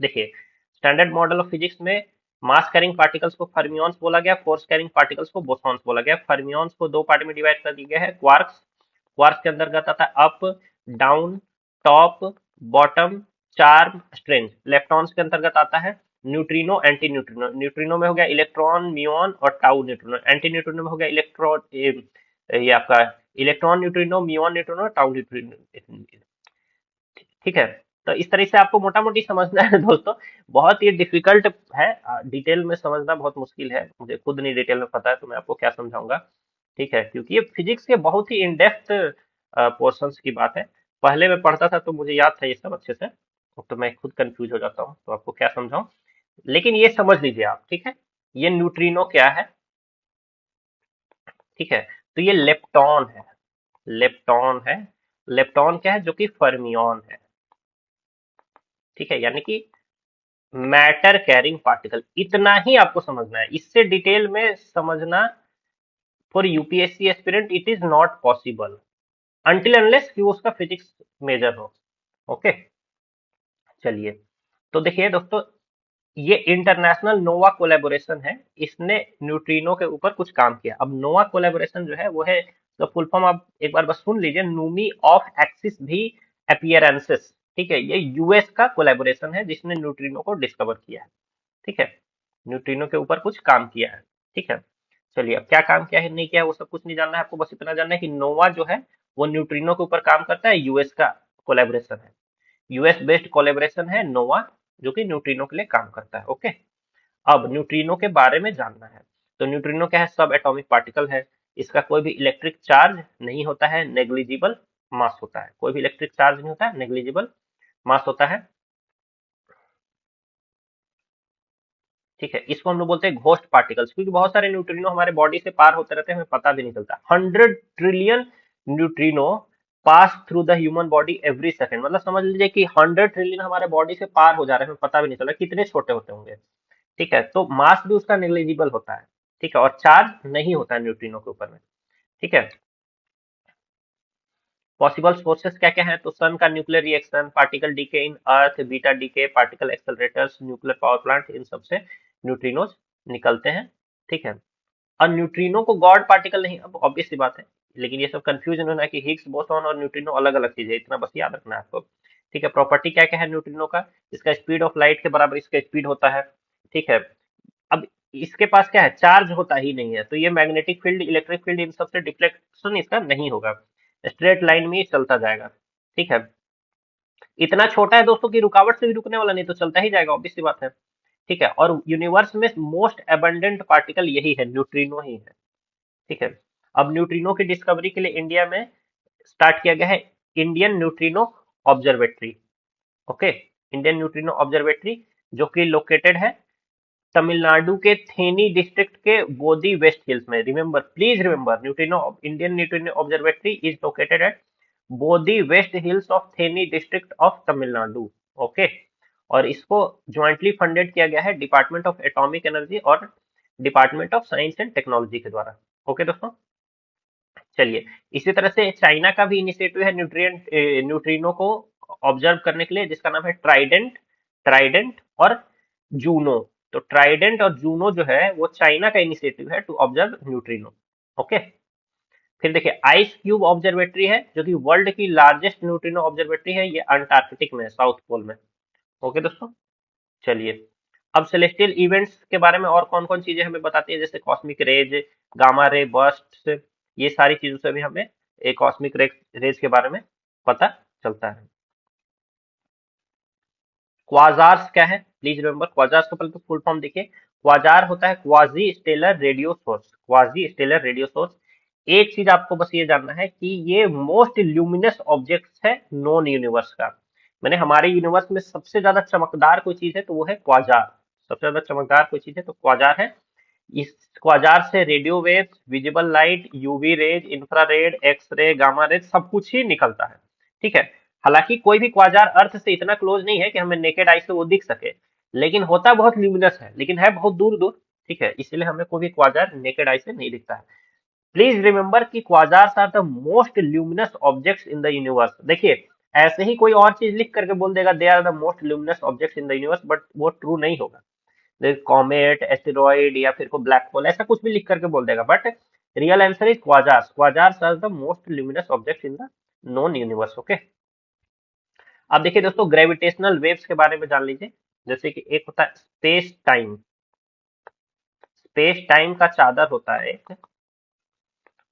देखिए, स्टैंडर्ड मॉडल ऑफ फिजिक्स में मास कैरिंग पार्टिकल्स को फर्मियंस बोला गया, फोर्स कैरिंग पार्टिकल्स को बोसॉन्स बोला गया। फर्मियंस को दो पार्ट में डिवाइड कर दिया गया है, क्वार्क्स, क्वार्क्स के अंतर्गत आता है up, down, top, bottom, charm, strange. Electrons के अंतर्गत आता है न्यूट्रिनो, एंटी न्यूट्रिनो। न्यूट्रिनो में हो गया इलेक्ट्रॉन, म्यूऑन और टाउ न्यूट्रिनो। एंटी न्यूट्रिनो में हो गया इलेक्ट्रॉन, ये आपका electron neutrino, muon neutrino, tau neutrino. ठीक है, तो इस तरह से आपको मोटा मोटी समझना है दोस्तों। बहुत ही डिफिकल्ट है, डिटेल में समझना बहुत मुश्किल है, मुझे खुद नहीं डिटेल में पता है तो मैं आपको क्या समझाऊंगा। ठीक है, क्योंकि ये फिजिक्स के बहुत ही इन डेप्थ पोर्शंस की बात है। पहले मैं पढ़ता था तो मुझे याद था ये सब अच्छे से, तो मैं खुद कंफ्यूज हो जाता हूँ, तो आपको क्या समझाऊं। लेकिन ये समझ लीजिए आप, ठीक है, ये न्यूट्रिनो क्या है। ठीक है, तो ये लेप्टॉन है, लेप्टॉन है। लेप्टॉन क्या है, जो कि फर्मियन है। ठीक है, यानी कि मैटर कैरिंग पार्टिकल। इतना ही आपको समझना है, इससे डिटेल में समझना for UPSC aspirant it is not possible until unless कि वो उसका फिजिक्स मेजर हो। ओके, चलिए, तो देखिए दोस्तों, ये इंटरनेशनल नोवा कोलेबोरेशन है, इसने न्यूट्रिनो के ऊपर कुछ काम किया। अब नोवा कोलेबोरेशन जो है वो है, तो फुल फॉर्म आप एक बार बस सुन लीजिए, नूमी ऑफ एक्सिस भी अपीयरेंसेस। ठीक है, ये यूएस का कोलेबोरेशन है जिसने न्यूट्रिनो को डिस्कवर किया है। ठीक है, न्यूट्रिनो के ऊपर कुछ काम किया है। ठीक है, चलिए, अब क्या काम किया है नहीं किया है वो सब कुछ नहीं जानना है आपको, बस इतना जानना है कि नोवा जो है वो न्यूट्रिनो के ऊपर काम करता है, यूएस का कोलेबोरेशन है, यूएस बेस्ड कोलेबोरेशन है नोवा, जो कि न्यूट्रिनो के लिए काम करता है। ओके, अब न्यूट्रिनो के बारे में जानना है। तो न्यूट्रिनो क्या है, सब एटॉमिक पार्टिकल है, इसका कोई भी इलेक्ट्रिक चार्ज नहीं होता है, नेग्लिजिबल मास होता है। कोई भी इलेक्ट्रिक चार्ज नहीं होता है, नेग्लिजिबल मास होता है। ठीक है, इसको हम लोग बोलते हैं घोस्ट पार्टिकल्स, क्योंकि बहुत सारे न्यूट्रिनो हमारे बॉडी से पार होते रहते हैं, हमें पता भी नहीं चलता। 100 trillion neutrino pass through the human body every second, मतलब समझ लीजिए कि 100 ट्रिलियन हमारे बॉडी से पार हो जा रहे हैं, हमें पता भी नहीं चल रहा कितने छोटे होते होंगे। ठीक है, तो मास भी उसका नेग्लिजिबल होता है। ठीक है, और चार्ज नहीं होता है न्यूट्रिनो के ऊपर में। ठीक है, पॉसिबल सोर्सेस क्या क्या है, तो सन का nuclear reaction, particle decay in earth, beta decay, particle accelerators, nuclear power plant, इन सबसे न्यूट्रिनोज निकलते हैं। ठीक है, और न्यूट्रिनो को गॉड पार्टिकल नहीं, अब ऑब्वियस सी बात है, लेकिन ये सब कंफ्यूजन होना है कि हिग्स बोसॉन और न्यूट्रिनो अलग अलग चीज है, इतना बस याद रखना है आपको। ठीक है, प्रॉपर्टी क्या क्या है न्यूट्रिनो का, इसका स्पीड ऑफ लाइट के बराबर इसका स्पीड होता है। ठीक है, अब इसके पास क्या है, चार्ज होता ही नहीं है, तो ये मैग्नेटिक फील्ड, इलेक्ट्रिक फील्ड, इन सबसे डिफ्लेक्शन इसका नहीं होगा, स्ट्रेट लाइन में ही चलता जाएगा। ठीक है, इतना छोटा है दोस्तों कि रुकावट से भी रुकने वाला नहीं, तो चलता ही जाएगा, ऑब्वियस सी बात है। ठीक है, और यूनिवर्स में मोस्ट एबंडेंट पार्टिकल यही है, न्यूट्रिनो ही है। ठीक है, अब न्यूट्रिनो की डिस्कवरी के लिए इंडिया में स्टार्ट किया गया है Indian neutrino observatory. Okay, Indian neutrino observatory, जो कि लोकेटेड है तमिलनाडु के थेनी डिस्ट्रिक्ट के बोदी वेस्ट हिल्स में। Remember, please remember, neutrino, Indian neutrino observatory is located at Bodi West Hills of Theni district of Tamil Nadu. Okay, और इसको ज्वाइंटली फंडेड किया गया है डिपार्टमेंट ऑफ एटॉमिक एनर्जी और department of science and technology के द्वारा। ओके दोस्तों, चलिए, इसी तरह से चाइना का भी इनिशिएटिव है न्यूट्रिनो को ऑब्जर्व करने के लिए, जिसका नाम है ट्राइडेंट, ट्राइडेंट और जूनो। तो ट्राइडेंट और जूनो जो है वो चाइना का इनिशिएटिव है टू ऑब्जर्व न्यूट्रिनो। ओके, फिर देखिए आइस क्यूब ऑब्जर्वेटरी है, जो कि वर्ल्ड की लार्जेस्ट न्यूट्रिनो ऑब्जर्वेटरी है, ये अंटार्कटिक में, साउथ पोल में। ओके दोस्तों, चलिए, अब सेलेस्टियल इवेंट्स के बारे में और कौन कौन चीजें हमें बताती है, जैसे cosmic rays, gamma ray burst, ये सारी चीजों से भी हमें एक कॉस्मिक रेज के बारे में पता चलता है। क्वाजार्स क्या है, प्लीज रिमेंबर, क्वाजार्स का पहले तो फुल फॉर्म देखिए। क्वाजार होता है quasi stellar radio source, quasi stellar radio source. एक चीज आपको बस ये जानना है कि ये मोस्ट ल्यूमिनस ऑब्जेक्ट है नॉन यूनिवर्स का, मैंने हमारे यूनिवर्स में सबसे ज्यादा चमकदार कोई चीज है तो वो है क्वाजार, सबसे ज्यादा चमकदार कोई चीज है तो क्वाजार है। इस क्वाजार से radio waves, visible light, UV rays, infrared, X ray, gamma rays, सब कुछ ही निकलता है। ठीक है, हालांकि कोई भी क्वाजार अर्थ से इतना क्लोज नहीं है कि हमें नेकेड आई से वो दिख सके, लेकिन होता बहुत ल्यूमिनस है, लेकिन है बहुत दूर दूर। ठीक है, इसलिए हमें कोई भी क्वाजार नेकेड आई से नहीं दिखता है। प्लीज रिमेंबर कि quasars are the most luminous objects in the universe. देखिए, ऐसे ही कोई और चीज लिख करके बोल देगा they are the most luminous objects in the universe, but वो ट्रू नहीं होगा। कॉमेट, एस्टेरॉइड या फिर को ब्लैक होल, ऐसा कुछ भी लिख करके बोल देगा, but real answer is quasars. Quasars are the most luminous objects in the known universe. Okay, अब देखिए दोस्तों, ग्रेविटेशनल वेव्स के बारे में जान लीजिए। जैसे कि एक होता है स्पेस टाइम, स्पेस टाइम का चादर होता है एक,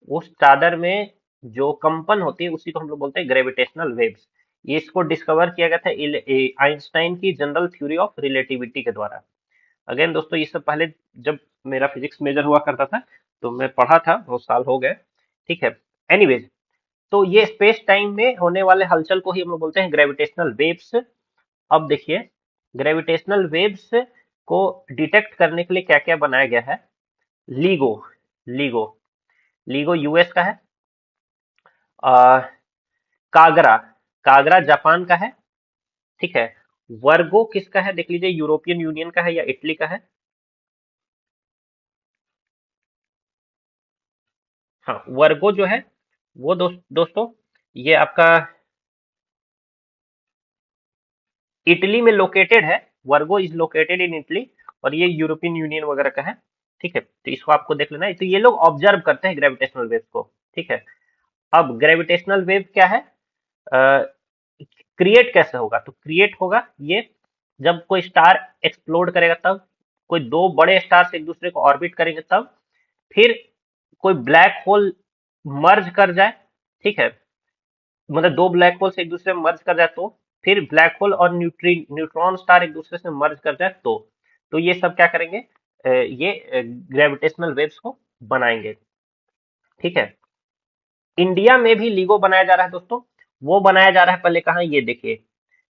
उस चादर में जो कंपन होती है उसी को हम लोग बोलते हैं ग्रेविटेशनल वेव्स। ये इसको डिस्कवर किया गया था आइंस्टाइन की जनरल थ्योरी ऑफ रिलेटिविटी के द्वारा। अगेन दोस्तों, ये सब पहले जब मेरा फिजिक्स मेजर हुआ करता था तो मैं पढ़ा था, बहुत साल हो गए, ठीक है। एनीवेज, तो ये स्पेस टाइम में होने वाले हलचल को ही हम लोग बोलते हैं ग्रेविटेशनल वेव्स। अब देखिए, ग्रेविटेशनल वेव्स को डिटेक्ट करने के लिए क्या क्या बनाया गया है। लीगो, लीगो, लीगो यूएस का है। आ, कागरा, कागरा जापान का है, ठीक है। वर्गो किसका है, देख लीजिए, यूरोपियन यूनियन का है या इटली का है। हाँ, वर्गो जो है वो दोस्तों ये आपका इटली में लोकेटेड है। वर्गो इज लोकेटेड इन इटली, और ये यूरोपियन यूनियन वगैरह का है, ठीक है। तो इसको आपको देख लेना है। तो ये लोग ऑब्जर्व करते हैं ग्रेविटेशनल वेव को, ठीक है। अब ग्रेविटेशनल वेव क्या है, क्रिएट कैसे होगा, तो क्रिएट होगा ये जब कोई स्टार एक्सप्लोड करेगा, तब कोई दो बड़े स्टार एक दूसरे को ऑर्बिट करेंगे, तब फिर कोई ब्लैक होल मर्ज कर जाए, ठीक है। मतलब दो ब्लैक होल एक दूसरे में मर्ज कर जाए तो, फिर ब्लैक होल और न्यूट्रॉन स्टार एक दूसरे से मर्ज कर जाए तो ये सब क्या करेंगे, ये ग्रेविटेशनल वेव्स को बनाएंगे, ठीक है। इंडिया में भी लीगो बनाया जा रहा है दोस्तों। वो बनाया जा रहा है पहले कहाँ, ये देखिए,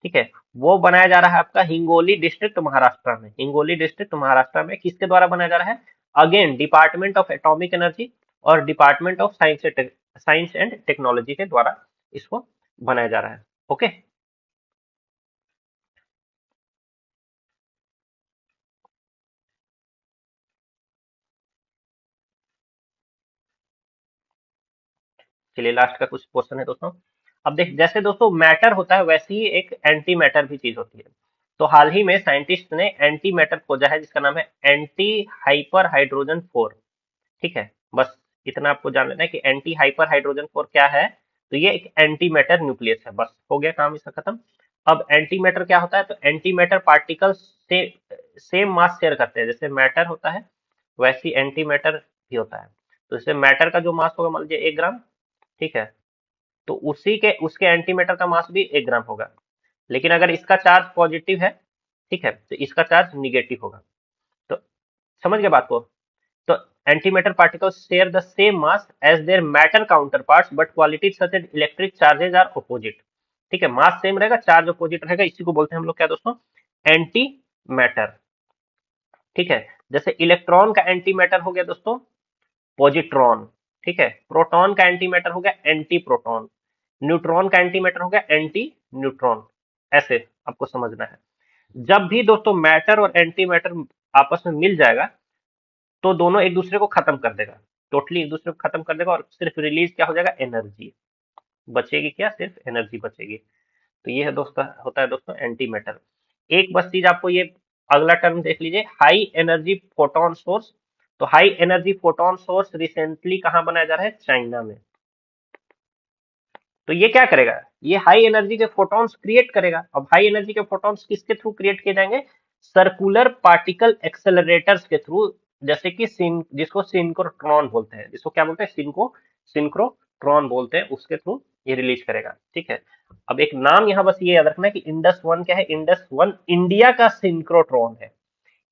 ठीक है। वो बनाया जा रहा है आपका हिंगोली डिस्ट्रिक्ट महाराष्ट्र में। हिंगोली डिस्ट्रिक्ट महाराष्ट्र में किसके द्वारा बनाया जा रहा है, again department of atomic energy और department of science and technology के द्वारा इसको बनाया जा रहा है। ओके, चलिए लास्ट का कुछ क्वेश्चन है दोस्तों। अब देख, जैसे दोस्तों मैटर होता है वैसे ही एक एंटी मैटर भी चीज होती है। तो हाल ही में साइंटिस्ट ने एंटी मैटर खोजा है जिसका नाम है एंटी हाइपर हाइड्रोजन 4, ठीक है। बस इतना आपको जान लेना है कि एंटी हाइपर हाइड्रोजन 4 क्या है। तो ये एक एंटी मैटर न्यूक्लियस है, बस हो गया काम इसका खत्म। अब एंटी मैटर क्या होता है, तो एंटी मैटर पार्टिकल्स से सेम मास शेयर करते हैं। जैसे मैटर होता है वैसी एंटी मैटर भी होता है। तो जैसे मैटर का जो मास होगा मान लीजिए 1 ग्राम, ठीक है। तो उसी के उसके एंटी मैटर का मास भी 1 ग्राम होगा। लेकिन अगर इसका चार्ज पॉजिटिव है, ठीक है, तो इसका चार्ज निगेटिव होगा। तो समझ गए बात को। तो antimatter particles share the same mass as their matter counterparts but qualities such as electric charges are opposite। ठीक है, मास सेम रहेगा, चार्ज अपोजिट रहेगा, इसी को बोलते हैं हम लोग क्या दोस्तों, एंटी मैटर, ठीक है। जैसे इलेक्ट्रॉन का एंटी मैटर हो गया दोस्तों पॉजिट्रॉन, ठीक है। प्रोटॉन का एंटी मैटर हो गया एंटी प्रोटॉन, न्यूट्रॉन का एंटी मैटर हो गया एंटी न्यूट्रॉन। ऐसे आपको समझना है। जब भी दोस्तों मैटर और एंटी मैटर आपस में मिल जाएगा तो दोनों एक दूसरे को खत्म कर देगा, टोटली एक दूसरे को खत्म कर देगा, और सिर्फ रिलीज क्या हो जाएगा, एनर्जी बचेगी, क्या सिर्फ एनर्जी बचेगी। तो ये है दोस्तों, होता है दोस्तों एंटी मैटर। एक बस चीज आपको ये अगला टर्म देख लीजिए, हाई एनर्जी फोटोन सोर्स। तो high energy photon source recently कहाँ बनाया जा रहा है, चाइना में। तो ये क्या करेगा, ये हाई एनर्जी के फोटॉन्स क्रिएट करेगा। अब हाई एनर्जी के फोटॉन्स किसके थ्रू क्रिएट किए जाएंगे, सर्कुलर पार्टिकल एक्सेलरेटर्स के थ्रू। जैसे कि जिसको सिंक्रोट्रॉन बोलते हैं, जिसको क्या बोलते हैं, सिंक्रोट्रॉन बोलते हैं, उसके थ्रू ये रिलीज करेगा, ठीक है। अब एक नाम यहाँ बस ये याद रखना है कि इंडस 1 क्या है, इंडस 1 इंडिया का सिंक्रोट्रॉन है।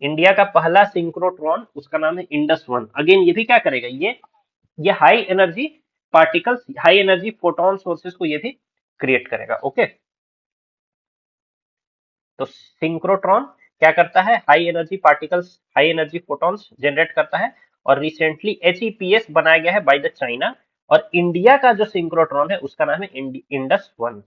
इंडिया का पहला सिंक्रोट्रॉन, उसका नाम है इंडस 1। अगेन ये भी क्या करेगा, ये high energy particles, high energy photon sources को ये भी क्रिएट करेगा। ओके, तो सिंक्रोट्रॉन क्या करता है, high energy particles, high energy photons generate करता है। और रिसेंटली एचईपीएस बनाया गया है बाय द चाइना, और इंडिया का जो सिंक्रोट्रॉन है उसका नाम है इंडस 1।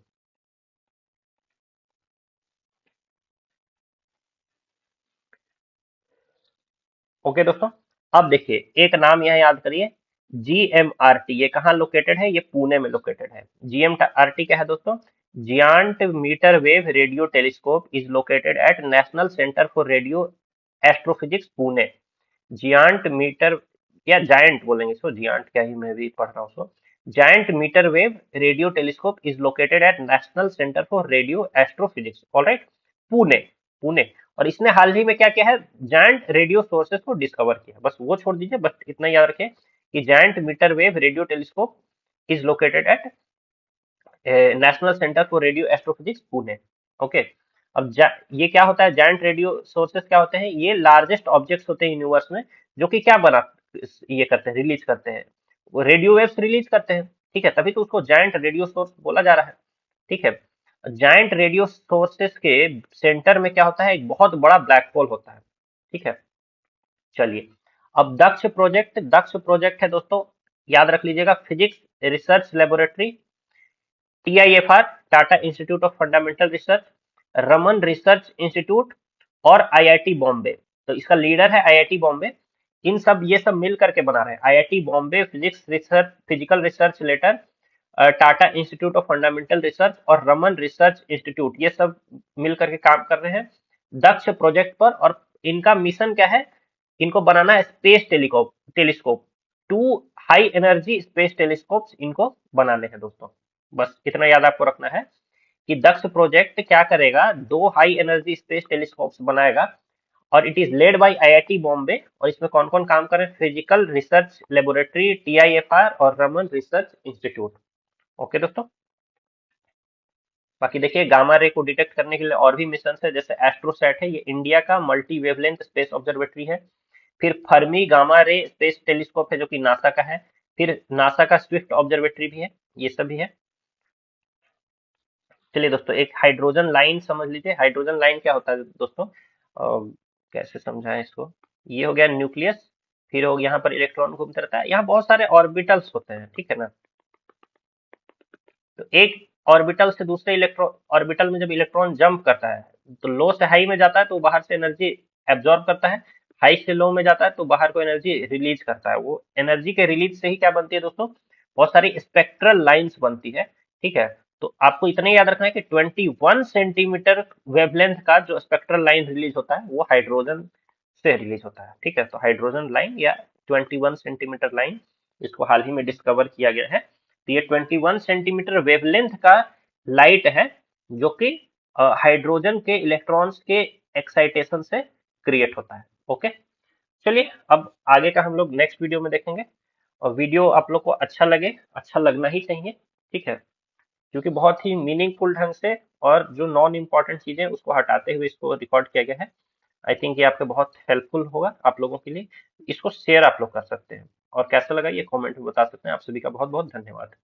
ओके दोस्तों, अब देखिए एक नाम यहाँ याद करिए, जीएमआरटी। ये कहाँ लोकेटेड है, ये पुणे में लोकेटेड है। जीएमआरटी क्या है दोस्तों, giant metre wave radio telescope is located at national centre for radio astrophysics Pune, giant metre या जायंट बोलेंगे इसको, जियांट क्या ही मैं भी पढ़ रहा हूँ उसको। Giant metre wave radio telescope is located at national centre for radio astrophysics, alright, Pune, Pune. और इसने हाल ही में क्या किया है, जायंट रेडियो सोर्सेस को डिस्कवर किया, बस वो छोड़ दीजिए, बस इतना याद रखें कि giant metre wave radio telescope is located at national centre for radio astrophysics Pune. Okay, अब ये क्या होता है, जायंट रेडियो सोर्सेस क्या होते हैं, ये लार्जेस्ट ऑब्जेक्ट्स होते हैं यूनिवर्स में, जो कि क्या बना, ये करते हैं, रिलीज करते हैं, वो रेडियो वेव्स रिलीज करते हैं, ठीक है, तभी तो उसको जायंट रेडियो सोर्स बोला जा रहा है, ठीक है। जायंट रेडियो सोर्सेस के सेंटर में क्या होता है, एक बहुत बड़ा ब्लैक होल होता है, ठीक है। चलिए, अब दक्ष प्रोजेक्ट है दोस्तों, याद रख लीजिएगा, physics research laboratory, TIFR, Tata institute of fundamental research, Raman research institute और आईआईटी बॉम्बे। तो इसका लीडर है आईआईटी बॉम्बे। इन सब ये सब मिल करके बना रहे हैं, IIT Bombay physics research, physical research letter, Tata institute of fundamental research और रमन रिसर्च इंस्टीट्यूट, ये सब मिल करके काम कर रहे हैं दक्ष प्रोजेक्ट पर। और इनका मिशन क्या है, इनको बनाना है space telescope, two high energy space telescope इनको बनाने हैं दोस्तों। बस इतना याद आपको रखना है कि दक्ष प्रोजेक्ट क्या करेगा, दो हाई एनर्जी स्पेस टेलीस्कोप्स बनाएगा, और it is led by IIT Bombay. और इसमें कौन कौन काम कर रहे हैं, फिजिकल रिसर्च लेबोरेटरी, टीआईएफआर और रमन रिसर्च इंस्टीट्यूट। ओके दोस्तों, बाकी देखिए गामा रे को डिटेक्ट करने के लिए और भी मिशन है, जैसे एस्ट्रोसैट है, ये इंडिया का मल्टी वेवलेंथ स्पेस ऑब्जर्वेटरी है। फिर Fermi gamma ray space telescope है जो कि नासा का है। फिर नासा का स्विफ्ट ऑब्जर्वेटरी भी है, ये सब भी है। चलिए दोस्तों, एक हाइड्रोजन लाइन समझ लीजिए, हाइड्रोजन लाइन क्या होता है दोस्तों, कैसे समझाएं इसको, ये हो गया न्यूक्लियस, फिर हो यहाँ पर इलेक्ट्रॉन घूमता रहता है, यहाँ बहुत सारे ऑर्बिटल्स होते हैं, ठीक है ना। तो एक ऑर्बिटल से दूसरे इलेक्ट्रॉन ऑर्बिटल में जब इलेक्ट्रॉन जंप करता है, तो लो से हाई में जाता है तो बाहर से एनर्जी एब्जॉर्ब करता है, हाई से लो में जाता है तो बाहर को एनर्जी रिलीज करता है। वो एनर्जी के रिलीज से ही क्या बनती है दोस्तों, बहुत सारी स्पेक्ट्रल लाइंस बनती है, ठीक है। तो आपको इतना ही याद रखना है कि 21 सेंटीमीटर वेवलेंथ का जो स्पेक्ट्रल लाइन रिलीज होता है वो हाइड्रोजन से रिलीज होता है, ठीक है। तो हाइड्रोजन लाइन या 21 सेंटीमीटर लाइन, इसको हाल ही में डिस्कवर किया गया है। तो ये 21 सेंटीमीटर वेवलेंथ का लाइट है, जो कि हाइड्रोजन के इलेक्ट्रॉन्स के एक्साइटेशन से क्रिएट होता है। ओके, चलिए अब आगे का हम लोग नेक्स्ट वीडियो में देखेंगे। और वीडियो आप लोग को अच्छा लगे, अच्छा लगना ही चाहिए, ठीक है, क्योंकि बहुत ही मीनिंगफुल ढंग से और जो नॉन इम्पॉर्टेंट चीजें उसको हटाते हुए इसको रिकॉर्ड किया गया है। आई थिंक ये आपके बहुत हेल्पफुल होगा आप लोगों के लिए। इसको शेयर आप लोग कर सकते हैं, और कैसा लगा ये कमेंट में बता सकते हैं। आप सभी का बहुत बहुत धन्यवाद।